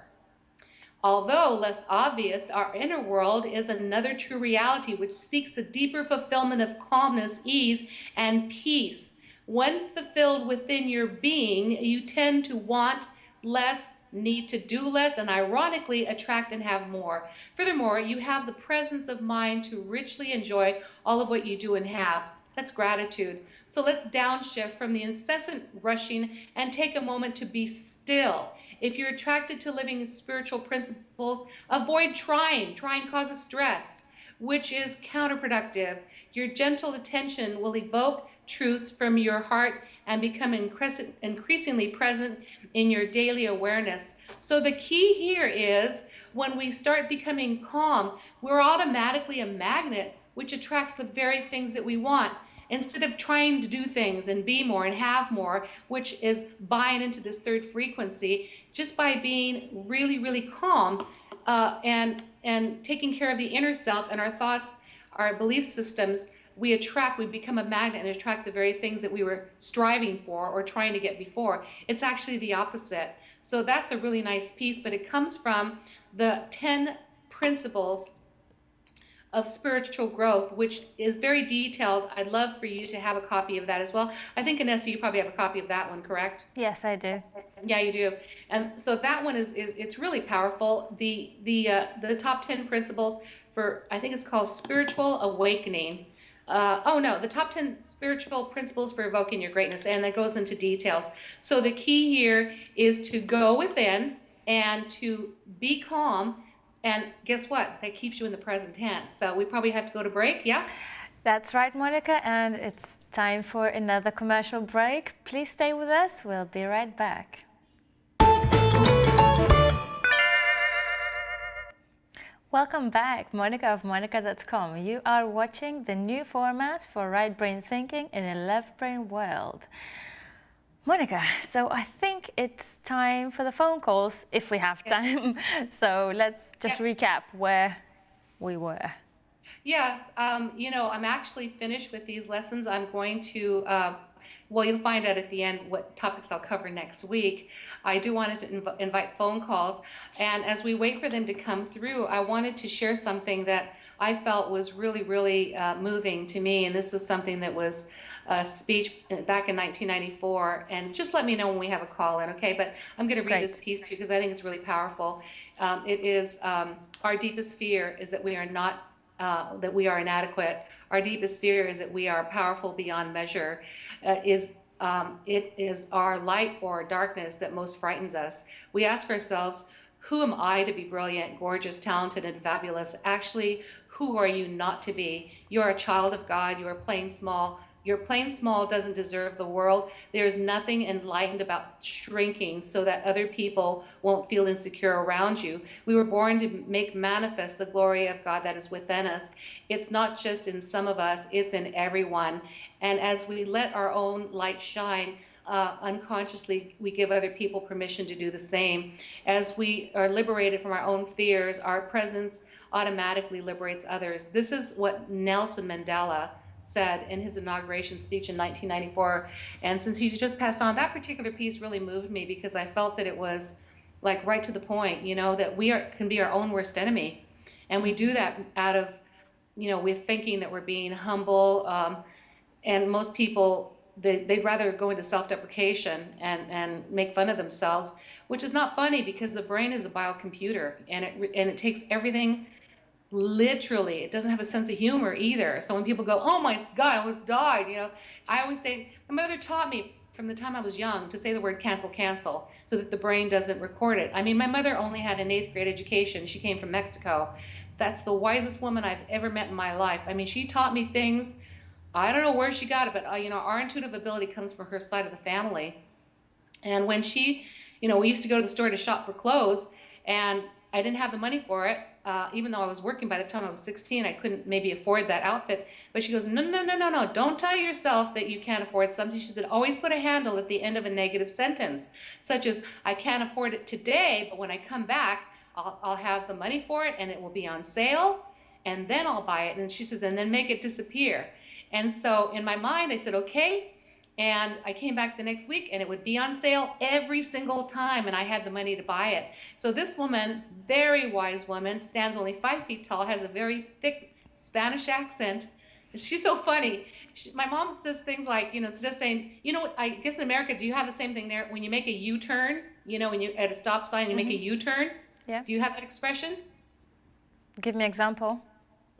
Although less obvious, our inner world is another true reality which seeks a deeper fulfillment of calmness, ease, and peace. When fulfilled within your being, you tend to want less, need to do less, and ironically attract and have more. Furthermore, you have the presence of mind to richly enjoy all of what you do and have. That's gratitude. So let's downshift from the incessant rushing and take a moment to be still. If you're attracted to living spiritual principles, avoid trying. Trying causes stress, which is counterproductive. Your gentle attention will evoke truths from your heart and become increasingly present in your daily awareness. So the key here is when we start becoming calm, we're automatically a magnet which attracts the very things that we want. Instead of trying to do things and be more and have more, which is buying into this third frequency, just by being really, really calm and taking care of the inner self and our thoughts, our belief systems, we become a magnet and attract the very things that we were striving for or trying to get before. It's actually the opposite. So that's a really nice piece, but it comes from the 10 principles of spiritual growth, which is very detailed. I'd love for you to have a copy of that as well. I think, Anessa, you probably have a copy of that one, correct? Yes, I do. Yeah, you do. And so that one is it's really powerful. The top 10 principles for, I think it's called Spiritual Awakening. The top 10 spiritual principles for evoking your greatness, and that goes into details. So the key here is to go within and to be calm. And guess what? That keeps you in the present tense. So we probably have to go to break, yeah? That's right, Monica, and it's time for another commercial break. Please stay with us. We'll be right back. Welcome back, Monica of Monnica.com. You are watching the new format for Right Brain Thinking in a Left Brain World. Monica, so I think it's time for the phone calls, if we have time. So let's just recap where we were. Yes, I'm actually finished with these lessons. I'm going to, you'll find out at the end what topics I'll cover next week. I do want to invite phone calls. And as we wait for them to come through, I wanted to share something that I felt was really, really moving to me. And this is something that was a speech back in 1994. And just let me know when we have a call in, okay? But I'm going to read this piece to you because I think it's really powerful. It is, our deepest fear is that we are not, that we are inadequate. Our deepest fear is that we are powerful beyond measure. It is our light or darkness that most frightens us. We ask ourselves, who am I to be brilliant, gorgeous, talented, and fabulous? Actually, who are you not to be? You're a child of God. You are plain small. Your plain small doesn't deserve the world. There is nothing enlightened about shrinking so that other people won't feel insecure around you. We were born to make manifest the glory of God that is within us. It's not just in some of us, it's in everyone. And as we let our own light shine, unconsciously, we give other people permission to do the same. As we are liberated from our own fears, our presence automatically liberates others. This is what Nelson Mandela said in his inauguration speech in 1994. And since he's just passed on, that particular piece really moved me because I felt that it was like right to the point, that we can be our own worst enemy. And we do that out of, we're thinking that we're being humble. And most people, they'd rather go into self-deprecation and make fun of themselves, which is not funny because the brain is a biocomputer and it takes everything literally. It doesn't have a sense of humor either. So when people go, oh my God, I almost died, I always say, my mother taught me from the time I was young to say the word cancel, so that the brain doesn't record it. I mean, my mother only had an 8th grade education. She came from Mexico. That's the wisest woman I've ever met in my life. I mean, she taught me things. I don't know where she got it, but our intuitive ability comes from her side of the family. And when she, we used to go to the store to shop for clothes, and I didn't have the money for it. Even though I was working by the time I was 16, I couldn't maybe afford that outfit. But she goes, no, don't tell yourself that you can't afford something. She said, always put a handle at the end of a negative sentence, such as, I can't afford it today, but when I come back, I'll have the money for it, and it will be on sale, and then I'll buy it. And she says, and then make it disappear. And so in my mind, I said, okay. And I came back the next week and it would be on sale every single time, and I had the money to buy it. So this woman, very wise woman, stands only 5 feet tall, has a very thick Spanish accent. She's so funny. My mom says things like, instead of saying, I guess in America, do you have the same thing there? When you make a U-turn, when you at a stop sign, you make a U-turn. Yeah. Do you have that expression? Give me an example.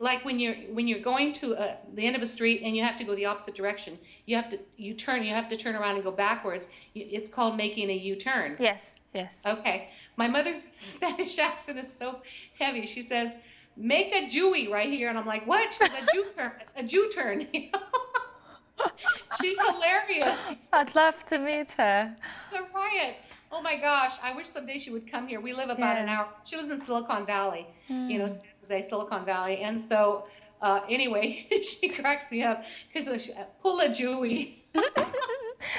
like when you're going to the end of a street and you have to go the opposite direction. You have to turn around and go backwards. It's called making a U-turn. Yes, yes. Okay. My mother's Spanish accent is so heavy. She says, "Make a Jewy right here," and I'm like, "What?" She goes, "A Jew-turn, a Jew-turn." She's hilarious. I'd love to meet her. She's a riot. Oh my gosh, I wish someday she would come here. We live about an hour. She lives in Silicon Valley, you know, San Jose, Silicon Valley. And so, anyway, she cracks me up because pull a Jewy.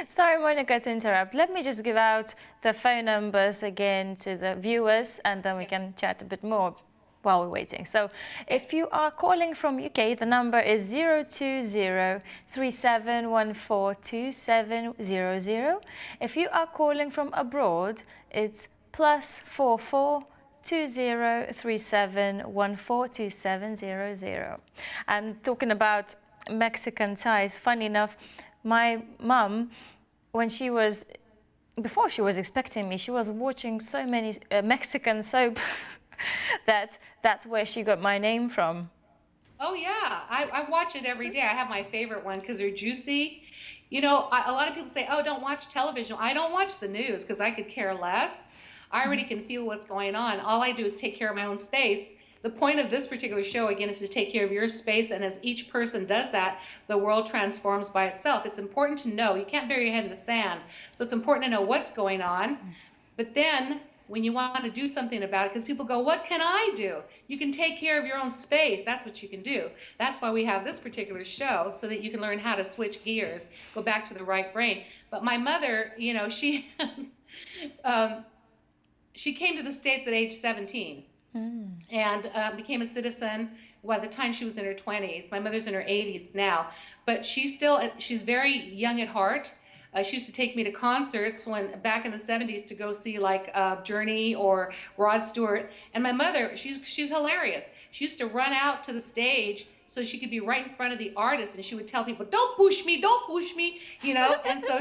Sorry, Monica, to interrupt. Let me just give out the phone numbers again to the viewers, and then we can chat a bit more while we're waiting. So if you are calling from UK, the number is 020-3714-2700. If you are calling from abroad, it's +44 2037142700. And talking about Mexican ties, funny enough, my mum, before she was expecting me, she was watching so many Mexican soap that's where she got my name from. Oh yeah, I watch it every day. I have my favorite one because they're juicy. You know, a lot of people say, "Oh, don't watch television." I don't watch the news because I could care less. I already can feel what's going on. All I do is take care of my own space. The point of this particular show, again, is to take care of your space, and as each person does that, the world transforms by itself. It's important to know. You can't bury your head in the sand. So it's important to know what's going on. But then, when you want to do something about it, because people go, "What can I do?" You can take care of your own space. That's what you can do. That's why we have this particular show, so that you can learn how to switch gears, go back to the right brain. But my mother, you know, she she came to the States at age 17 and became a citizen. By the time she was in her 20s. My mother's in her 80s now, but she's very young at heart. She used to take me to concerts back in the 70s to go see like Journey or Rod Stewart. And my mother, she's hilarious. She used to run out to the stage so she could be right in front of the artist, and she would tell people, "Don't push me, don't push me," you know. And so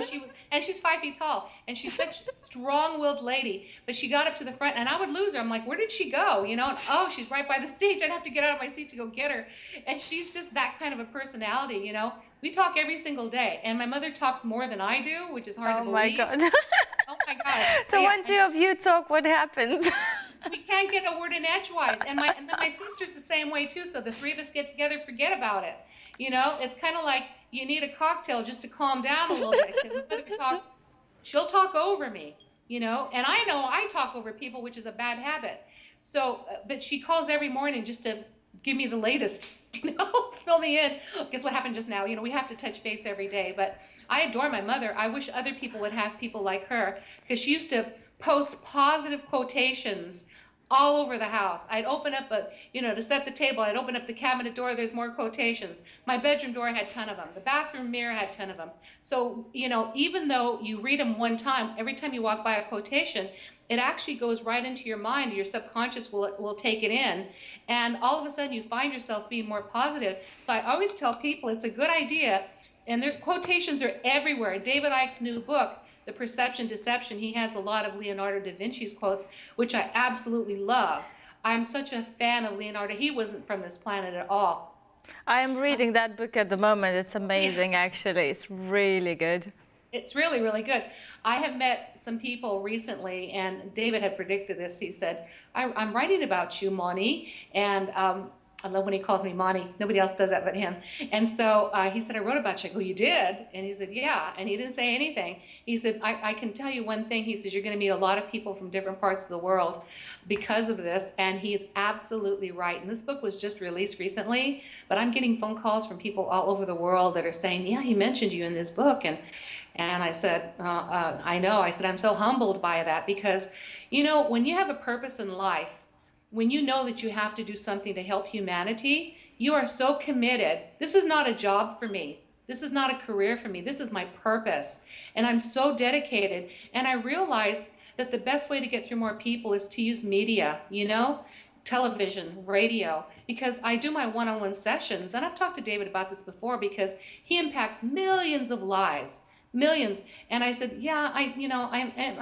and she's 5 feet tall, and she's such a strong-willed lady. But she got up to the front, and I would lose her. I'm like, "Where did she go?" You know? And, oh, she's right by the stage. I'd have to get out of my seat to go get her. And she's just that kind of a personality, you know. We talk every single day, and my mother talks more than I do, which is hard to believe. Oh my God. Oh my God. So when two of you talk, what happens? We can't get a word in edgewise. And then my sister's the same way too. So the three of us get together, forget about it. You know, it's kind of like you need a cocktail just to calm down a little bit. Because my mother she'll talk over me, you know. And I know I talk over people, which is a bad habit. So, but she calls every morning just to give me the latest, you know, fill me in. Guess what happened just now? You know, we have to touch base every day. But I adore my mother. I wish other people would have people like her, because she used to post positive quotations all over the house. I'd open up to set the table, I'd open up the cabinet door, there's more quotations. My bedroom door had a ton of them. The bathroom mirror had a ton of them. So, you know, even though you read them one time, every time you walk by a quotation, it actually goes right into your mind. Your subconscious will take it in. And all of a sudden you find yourself being more positive. So I always tell people it's a good idea. And there's quotations are everywhere. David Icke's new book, The Perception Deception, he has a lot of Leonardo da Vinci's quotes, which I absolutely love. I'm such a fan of Leonardo. He wasn't from this planet at all. I am reading that book at the moment. It's amazing, actually. It's really good. It's really, really good. I have met some people recently, and David had predicted this. He said, I'm writing about you, Moni, and I love when he calls me Monty. Nobody else does that but him. And so he said, "I wrote about you." I go, "You did?" And he said, "Yeah." And he didn't say anything. He said, I can tell you one thing. He says, "You're going to meet a lot of people from different parts of the world because of this." And he's absolutely right. And this book was just released recently, but I'm getting phone calls from people all over the world that are saying, "Yeah, he mentioned you in this book." And I said, I know. I said, I'm so humbled by that, because, you know, when you have a purpose in life, when you know that you have to do something to help humanity, you are so committed. This is not a job for me. This is not a career for me. This is my purpose. And I'm so dedicated. And I realize that the best way to get through more people is to use media, you know, television, radio, because I do my one-on-one sessions. And I've talked to David about this before, because he impacts millions of lives. Millions. And I said, yeah, I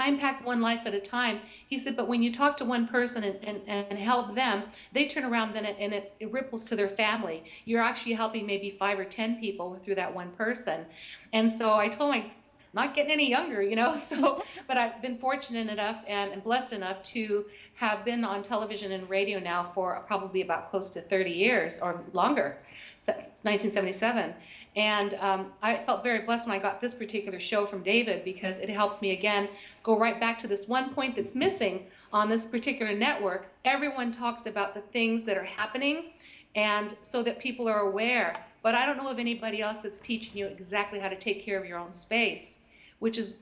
impact one life at a time. He said, but when you talk to one person and help them, they turn around then it ripples to their family. You're actually helping maybe 5 or 10 people through that one person. And so I told him, I'm not getting any younger, so, but I've been fortunate enough and blessed enough to have been on television and radio now for probably about close to 30 years or longer, since 1977. And I felt very blessed when I got this particular show from David, because it helps me again go right back to this one point that's missing on this particular network. Everyone talks about the things that are happening, and so that people are aware. But I don't know of anybody else that's teaching you exactly how to take care of your own space, which is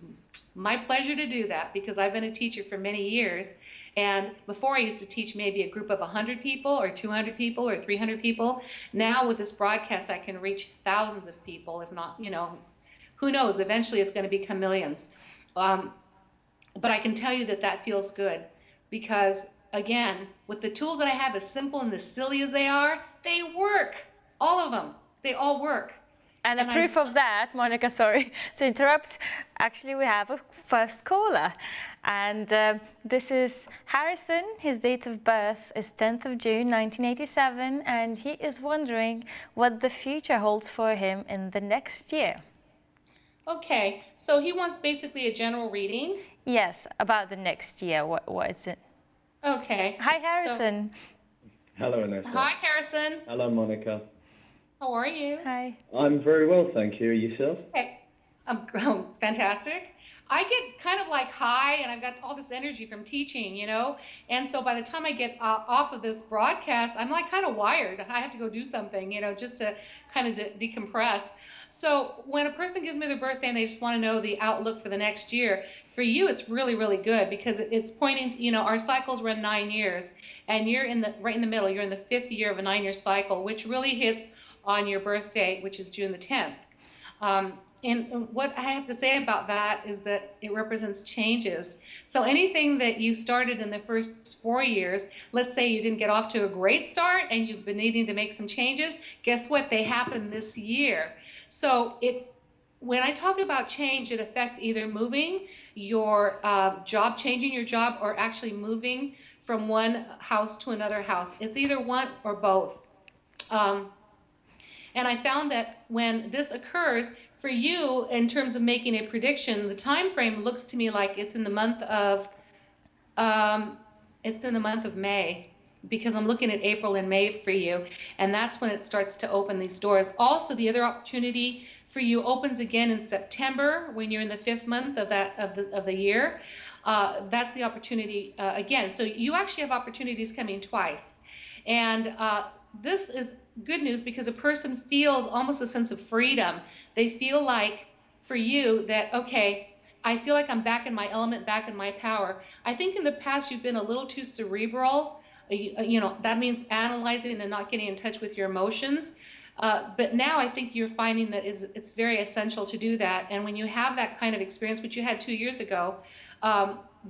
my pleasure to do that, because I've been a teacher for many years. And before I used to teach maybe a group of 100 people or 200 people or 300 people. Now with this broadcast, I can reach thousands of people, if not, who knows, eventually it's going to become millions. But I can tell you that feels good, because again, with the tools that I have, as simple and as silly as they are, they work. All of them, they all work. And a proof of that, Monica, sorry to interrupt, actually we have a first caller. And this is Harrison. His date of birth is 10th of June, 1987. And he is wondering what the future holds for him in the next year. Okay, so he wants basically a general reading? Yes, about the next year. What is it? Okay. Hi, Harrison. Hello, Anessa. Hi, Harrison. Hello, Monica. How are you? Hi. I'm very well, thank you. Yourself? Okay. I'm fantastic. I get kind of like high, and I've got all this energy from teaching, and so by the time I get off of this broadcast, I'm like kind of wired. I have to go do something, just to kind of decompress. So when a person gives me their birthday and they just want to know the outlook for the next year, for you it's really, really good, because it's pointing, our cycles run 9 years, and you're right in the middle. You're in the 5th year of a 9-year cycle, which really hits on your birthday, which is June the 10th. And what I have to say about that is that it represents changes. So anything that you started in the first 4 years, let's say you didn't get off to a great start and you've been needing to make some changes, guess what? They happen this year. So when I talk about change, it affects either moving your job, changing your job, or actually moving from one house to another house. It's either one or both. And I found that when this occurs, for you, in terms of making a prediction, the time frame looks to me like it's in the month of May, because I'm looking at April and May for you, and that's when it starts to open these doors. Also, the other opportunity for you opens again in September, when you're in the 5th month of the year. That's the opportunity again. So you actually have opportunities coming twice, and this is good news, because a person feels almost a sense of freedom. They feel like, for you, that, okay, I feel like I'm back in my element, back in my power. I think in the past you've been a little too cerebral. That means analyzing and not getting in touch with your emotions. But now I think you're finding that it's very essential to do that. And when you have that kind of experience, which you had 2 years ago,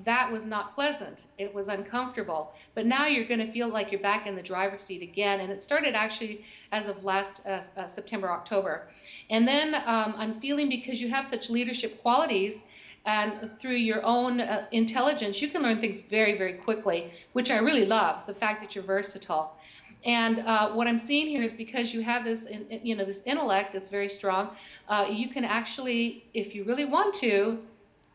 that was not pleasant. It was uncomfortable. But now you're going to feel like you're back in the driver's seat again. And it started actually as of last September, October. And then I'm feeling, because you have such leadership qualities, and through your own intelligence, you can learn things very, very quickly, which I really love, the fact that you're versatile. And what I'm seeing here is, because you have this, this intellect that's very strong, you can actually, if you really want to,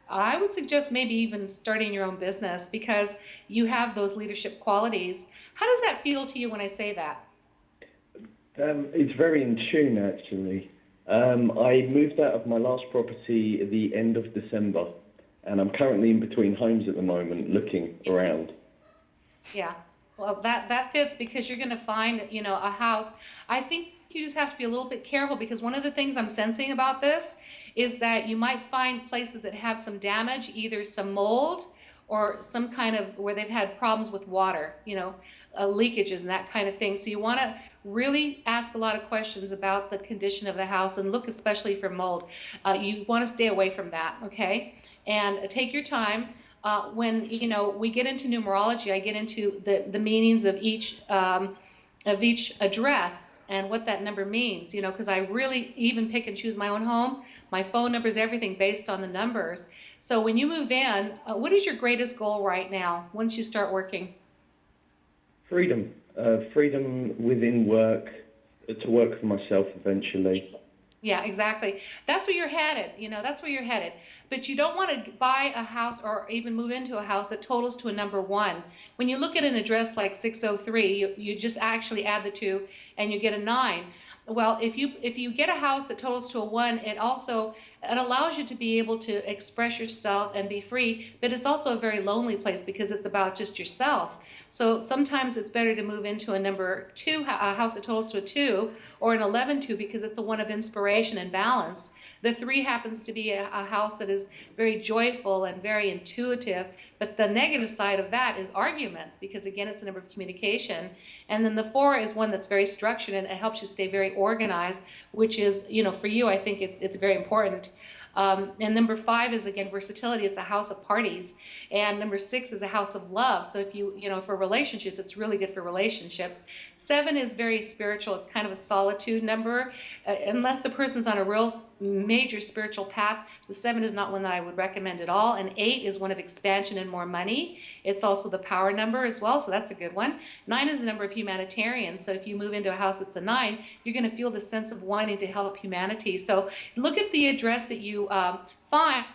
I would suggest maybe even starting your own business, because you have those leadership qualities. How does that feel to you when I say that? It's very in tune, actually. I moved out of my last property at the end of December, and I'm currently in between homes at the moment, looking around. Yeah, well, that fits, because you're going to find, a house. I think you just have to be a little bit careful, because one of the things I'm sensing about this is that you might find places that have some damage, either some mold or some kind of, where they've had problems with water, leakages and that kind of thing. So you want to really ask a lot of questions about the condition of the house, and look especially for mold. You want to stay away from that, okay? And take your time. When we get into numerology, I get into the meanings of each of each address and what that number means, you know, because I really even pick and choose my own home. My phone number is everything based on the numbers. So when you move in, what is your greatest goal right now once you start working? Freedom. Freedom within work, to work for myself eventually. Yeah, exactly. That's where you're headed, you know, that's where you're headed. But you don't want to buy a house or even move into a house that totals to a number 1. When you look at an address like 603, you just actually add the 2 and you get a 9. Well, if you get a house that totals to a 1, it allows you to be able to express yourself and be free, but it's also a very lonely place because it's about just yourself. So sometimes it's better to move into a number 2, a house that totals to a 2, or an 11-2 because it's a 1 of inspiration and balance. The 3 happens to be a house that is very joyful and very intuitive, but the negative side of that is arguments because, again, it's a number of communication. And then the 4 is one that's very structured and it helps you stay very organized, which is, you know, for you, I think it's very important. And number 5 is, again, versatility. It's a house of parties. And number 6 is a house of love. So if you know, for a relationship, it's really good for relationships. 7 is very spiritual. It's kind of a solitude number. Unless the person's on a real major spiritual path, the 7 is not one that I would recommend at all. And 8 is one of expansion and more money. It's also the power number as well, so that's a good one. 9 is the number of humanitarians. So if you move into a house that's a 9, you're going to feel the sense of wanting to help humanity. So look at the address that you find.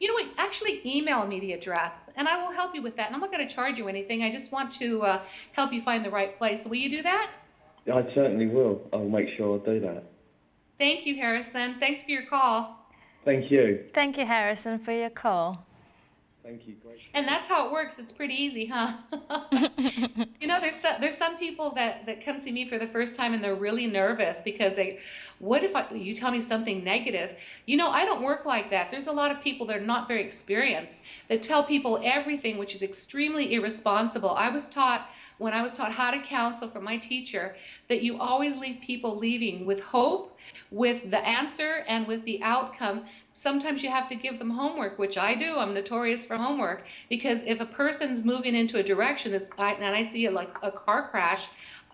You know what? Actually email me the address and I will help you with that. And I'm not going to charge you anything. I just want to help you find the right place. Will you do that? I certainly will. I'll make sure I'll do that. Thank you, Harrison. Thanks for your call. Thank you. Thank you, Harrison, for your call. Thank you. Great. And that's how it works. It's pretty easy, huh? You know, there's some people that come see me for the first time and they're really nervous because what if you tell me something negative? You know, I don't work like that. There's a lot of people that are not very experienced that tell people everything, which is extremely irresponsible. When I was taught how to counsel from my teacher, that you always leave people leaving with hope, with the answer, and with the outcome. Sometimes you have to give them homework, which I do. I'm notorious for homework because if a person's moving into a direction and I see it like a car crash,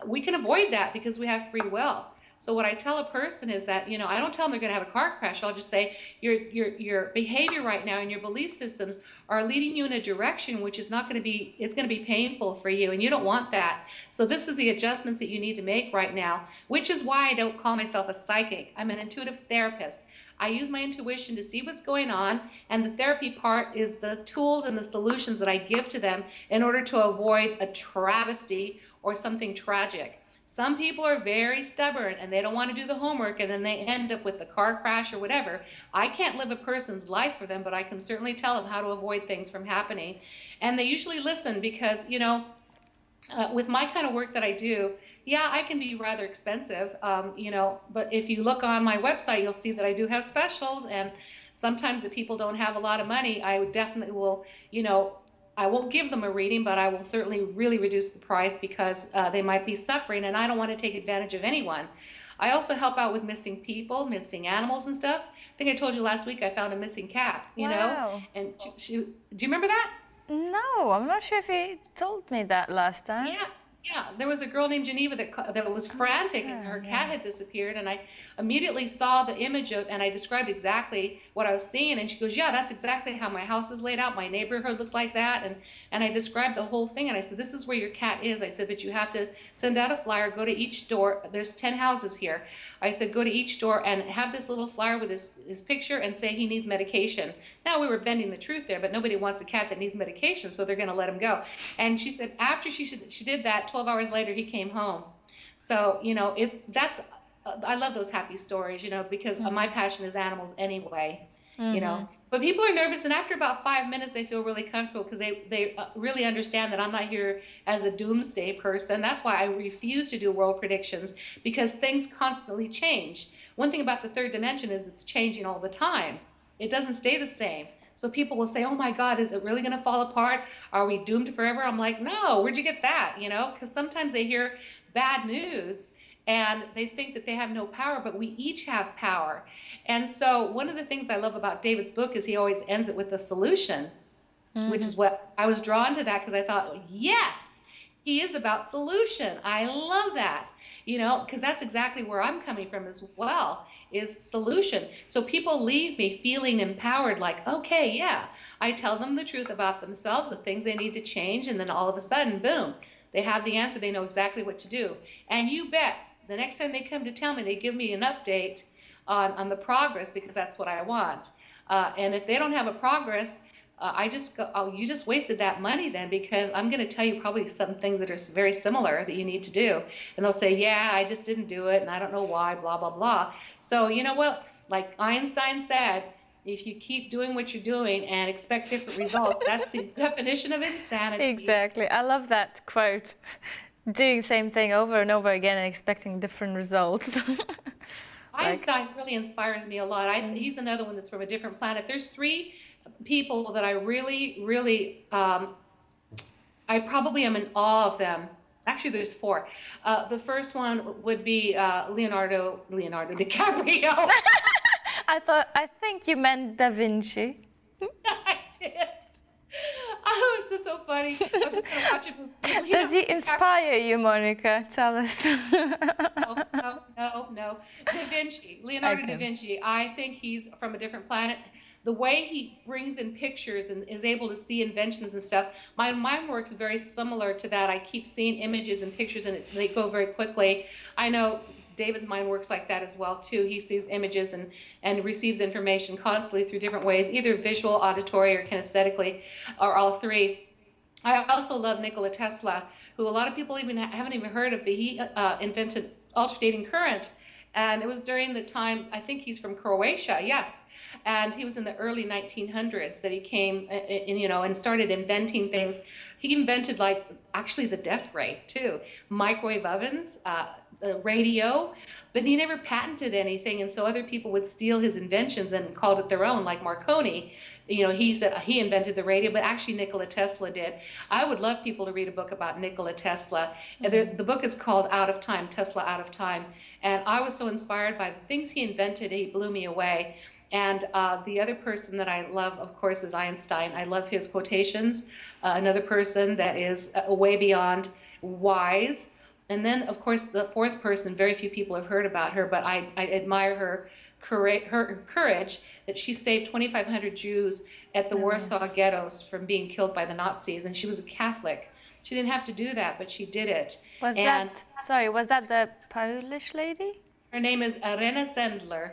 we can avoid that because we have free will. So what I tell a person is that, you know, I don't tell them they're going to have a car crash. I'll just say your behavior right now and your belief systems are leading you in a direction which is not going to be, it's going to be painful for you, and you don't want that. So this is the adjustments that you need to make right now, which is why I don't call myself a psychic. I'm an intuitive therapist. I use my intuition to see what's going on, and the therapy part is the tools and the solutions that I give to them in order to avoid a travesty or something tragic. Some people are very stubborn and they don't want to do the homework and then they end up with the car crash or whatever. I can't live a person's life for them, but I can certainly tell them how to avoid things from happening. And they usually listen because, you know, with my kind of work that I do, yeah, I can be rather expensive, you know, but if you look on my website, you'll see that I do have specials, and sometimes if people don't have a lot of money, I definitely will, you know, I won't give them a reading, but I will certainly really reduce the price because they might be suffering, and I don't want to take advantage of anyone. I also help out with missing people, missing animals and stuff. I think I told you last week I found a missing cat, you know, and do you remember that? No, I'm not sure if you told me that last time. Yeah, there was a girl named Geneva that was frantic and her cat had disappeared, and I immediately saw the image and I described exactly what I was seeing, and she goes, yeah, that's exactly how my house is laid out, my neighborhood looks like that, and I described the whole thing, and I said, this is where your cat is. I said, but you have to send out a flyer, go to each door, there's 10 houses here. I said, go to each door and have this little flyer with his picture and say he needs medication. Now, we were bending the truth there, but nobody wants a cat that needs medication, so they're going to let him go. And she said after she did that, 12 hours later, he came home. So, you know, I love those happy stories, you know, because my passion is animals anyway, you know. But people are nervous, and after about 5 minutes, they feel really comfortable because they really understand that I'm not here as a doomsday person. That's why I refuse to do world predictions, because things constantly change. One thing about the third dimension is it's changing all the time. It doesn't stay the same. So people will say, oh my God, is it really going to fall apart? Are we doomed forever? I'm like, no, where'd you get that? You know, because sometimes they hear bad news and they think that they have no power, but we each have power. And so one of the things I love about David's book is he always ends it with a solution, which is what I was drawn to that because I thought, yes, he is about solution. I love that, because that's exactly where I'm coming from as well, is solution. So people leave me feeling empowered, like, okay, yeah, I tell them the truth about themselves, the things they need to change, and then all of a sudden, boom, they have the answer. They know exactly what to do. And you bet, the next time they come to tell me, they give me an update on the progress, because that's what I want. And if they don't have a progress, I just go, oh, you just wasted that money then, because I'm going to tell you probably some things that are very similar that you need to do. And they'll say, yeah, I just didn't do it, and I don't know why, blah, blah, blah. So you know what? Like Einstein said, if you keep doing what you're doing and expect different results, that's the definition of insanity. Exactly. I love that quote. Doing the same thing over and over again and expecting different results. Einstein really inspires me a lot. He's another one that's from a different planet. There's three people that I really, really, I probably am in awe of them. Actually, there's four. The first one would be Leonardo DiCaprio. I think you meant Da Vinci. I did. Oh, it's just so funny. I was just going to watch it. Does he inspire you, Monnica? Tell us. No. Da Vinci, Leonardo da Vinci. I think he's from a different planet. The way he brings in pictures and is able to see inventions and stuff, my mind works very similar to that. I keep seeing images and pictures, and they go very quickly. I know David's mind works like that as well too. He sees images and receives information constantly through different ways, either visual, auditory, or kinesthetically, or all three. I also love Nikola Tesla, who a lot of people haven't even heard of, but he invented alternating current. And it was during the time, I think he's from Croatia, yes. And he was in the early 1900s that he came and started inventing things. He invented actually the death ray too, microwave ovens, radio, but he never patented anything. And so other people would steal his inventions and called it their own, like Marconi. He said he invented the radio, but actually Nikola Tesla did. I would love people to read a book about Nikola Tesla. Mm-hmm. The book is called Out of Time, Tesla Out of Time. And I was so inspired by the things he invented, he blew me away. And the other person that I love, of course, is Einstein. I love his quotations. Another person that is way beyond wise. And then, of course, the fourth person, very few people have heard about her, but I admire her courage that she saved 2,500 Jews at the Warsaw ghettos from being killed by the Nazis. And she was a Catholic. She didn't have to do that, but she did it. Was that the Polish lady? Her name is Irena Sendler.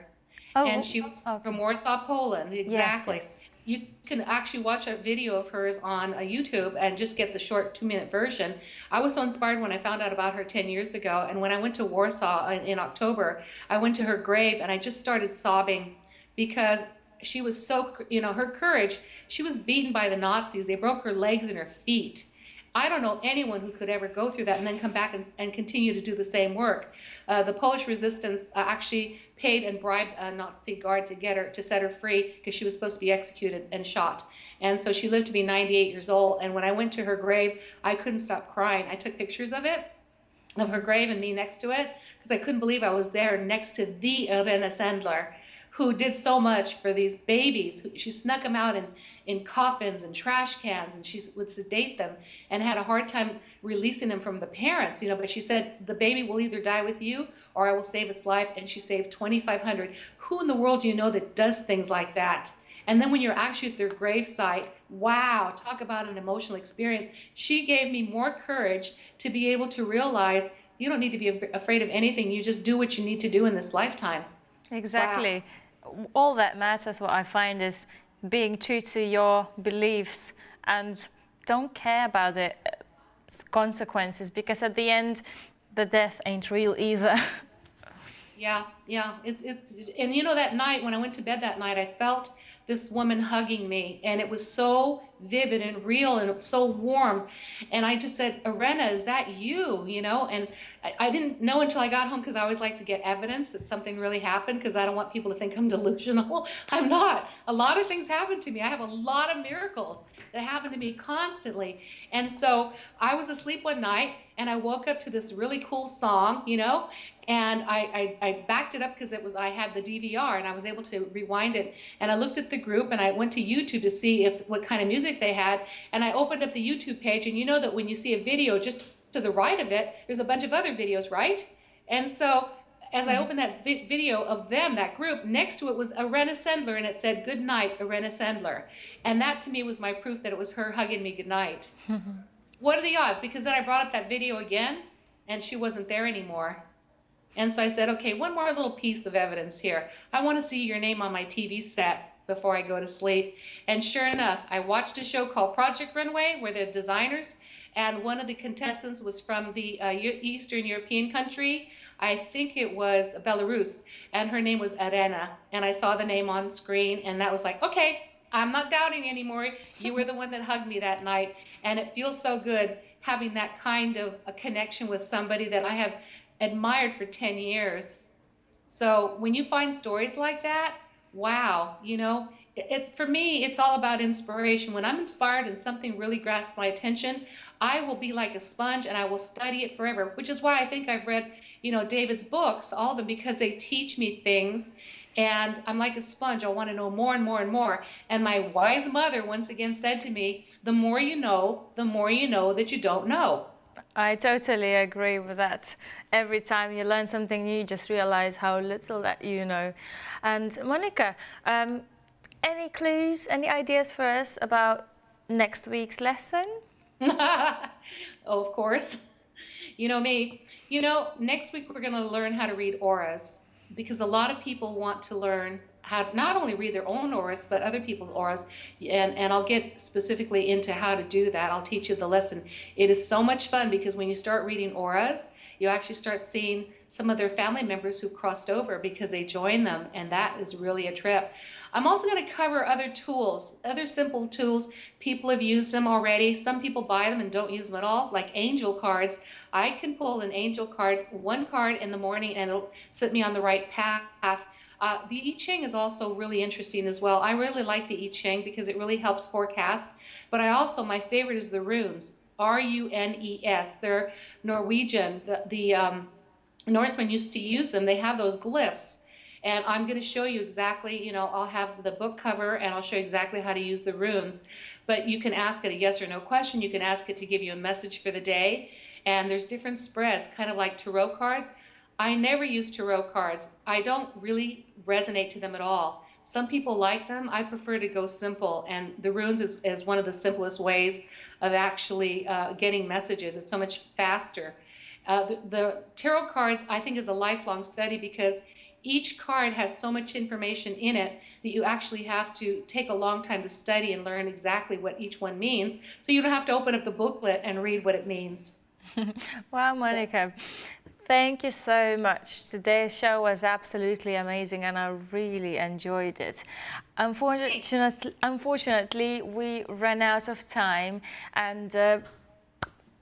Oh, and she was from Warsaw, Poland. Exactly. Yes. You can actually watch a video of hers on YouTube and just get the short 2-minute version. I was so inspired when I found out about her 10 years ago. And when I went to Warsaw in October, I went to her grave and I just started sobbing because she was so, her courage. She was beaten by the Nazis. They broke her legs and her feet. I don't know anyone who could ever go through that and then come back and continue to do the same work. The Polish resistance actually paid and bribed a Nazi guard to set her free because she was supposed to be executed and shot. And so she lived to be 98 years old. And when I went to her grave, I couldn't stop crying. I took pictures of her grave and me next to it, because I couldn't believe I was there next to the Irena Sendler, who did so much for these babies. She snuck them out in coffins and trash cans, and she would sedate them and had a hard time releasing them from the parents, but she said, the baby will either die with you or I will save its life. And she saved 2,500. Who in the world do you know that does things like that? And then when you're actually at their gravesite, wow, talk about an emotional experience. She gave me more courage to be able to realize you don't need to be afraid of anything. You just do what you need to do in this lifetime. Exactly. Wow. All that matters, what I find, is being true to your beliefs and don't care about the consequences, because at the end, the death ain't real either. Yeah. It's and that night when I went to bed that night, I felt this woman hugging me, and it was so vivid and real and so warm. And I just said, Irena, is that you? And I didn't know until I got home, because I always like to get evidence that something really happened, because I don't want people to think I'm delusional. I'm not. A lot of things happen to me. I have a lot of miracles that happen to me constantly. And so I was asleep one night and I woke up to this really cool song, and I backed it up because I had the DVR and I was able to rewind it. And I looked at the group and I went to YouTube to see what kind of music they had. And I opened up the YouTube page, and you know that when you see a video, just to the right of it, there's a bunch of other videos, right? And so as I opened that video of them, that group, next to it was Arena Sendler, and it said, "Good night, Arena Sendler." And that to me was my proof that it was her hugging me goodnight. What are the odds? Because then I brought up that video again, and she wasn't there anymore. And so I said, okay, one more little piece of evidence here. I want to see your name on my TV set before I go to sleep. And sure enough, I watched a show called Project Runway, where they're designers, and one of the contestants was from the Eastern European country. I think it was Belarus, and her name was Arena. And I saw the name on screen, and that was like, okay, I'm not doubting anymore. You were the one that hugged me that night. And it feels so good having that kind of a connection with somebody that I have admired for 10 years. So when you find stories like that, wow, you know, it's, for me, it's all about inspiration. When I'm inspired and something really grasps my attention, I will be like a sponge and I will study it forever, which is why I think I've read, you know, David's books, all of them, because they teach me things. And I'm like a sponge. I want to know more and more and more. And my wise mother once again said to me, the more you know that you don't know. I totally agree with that. Every time you learn something new, you just realize how little that you know. And Monica, any clues, any ideas for us about next week's lesson? Oh, of course. You know me. You know, next week we're going to learn how to read auras, because a lot of people want to learn how to not only read their own auras, but other people's auras. And I'll get specifically into how to do that. I'll teach you the lesson. It is so much fun, because when you start reading auras, you actually start seeing some of their family members who've crossed over because they join them, and that is really a trip. I'm also going to cover other tools, other simple tools. People have used them already. Some people buy them and don't use them at all, like angel cards. I can pull an angel card, one card in the morning, and it'll set me on the right path. The I Ching is also really interesting as well. I really like the I Ching because it really helps forecast. But I also, my favorite is the runes, R-U-N-E-S. They're Norwegian. The Norsemen used to use them. They have those glyphs. And I'm going to show you exactly, you know, I'll have the book cover and I'll show you exactly how to use the runes. But you can ask it a yes or no question. You can ask it to give you a message for the day. And there's different spreads, kind of like tarot cards. I never use tarot cards. I don't really resonate to them at all. Some people like them. I prefer to go simple. And the runes is one of the simplest ways of actually getting messages. It's so much faster. The tarot cards, I think, is a lifelong study, because each card has so much information in it that you actually have to take a long time to study and learn exactly what each one means. So you don't have to open up the booklet and read what it means. Wow, Monica, thank you so much. Today's show was absolutely amazing and I really enjoyed it. Unfortunately, we ran out of time and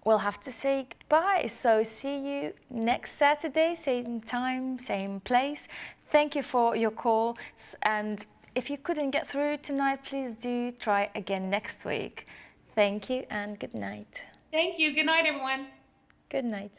we'll have to say goodbye. So see you next Saturday, same time, same place. Thank you for your calls, and if you couldn't get through tonight, please do try again next week. Thank you and good night. Thank you. Good night, everyone. Good night.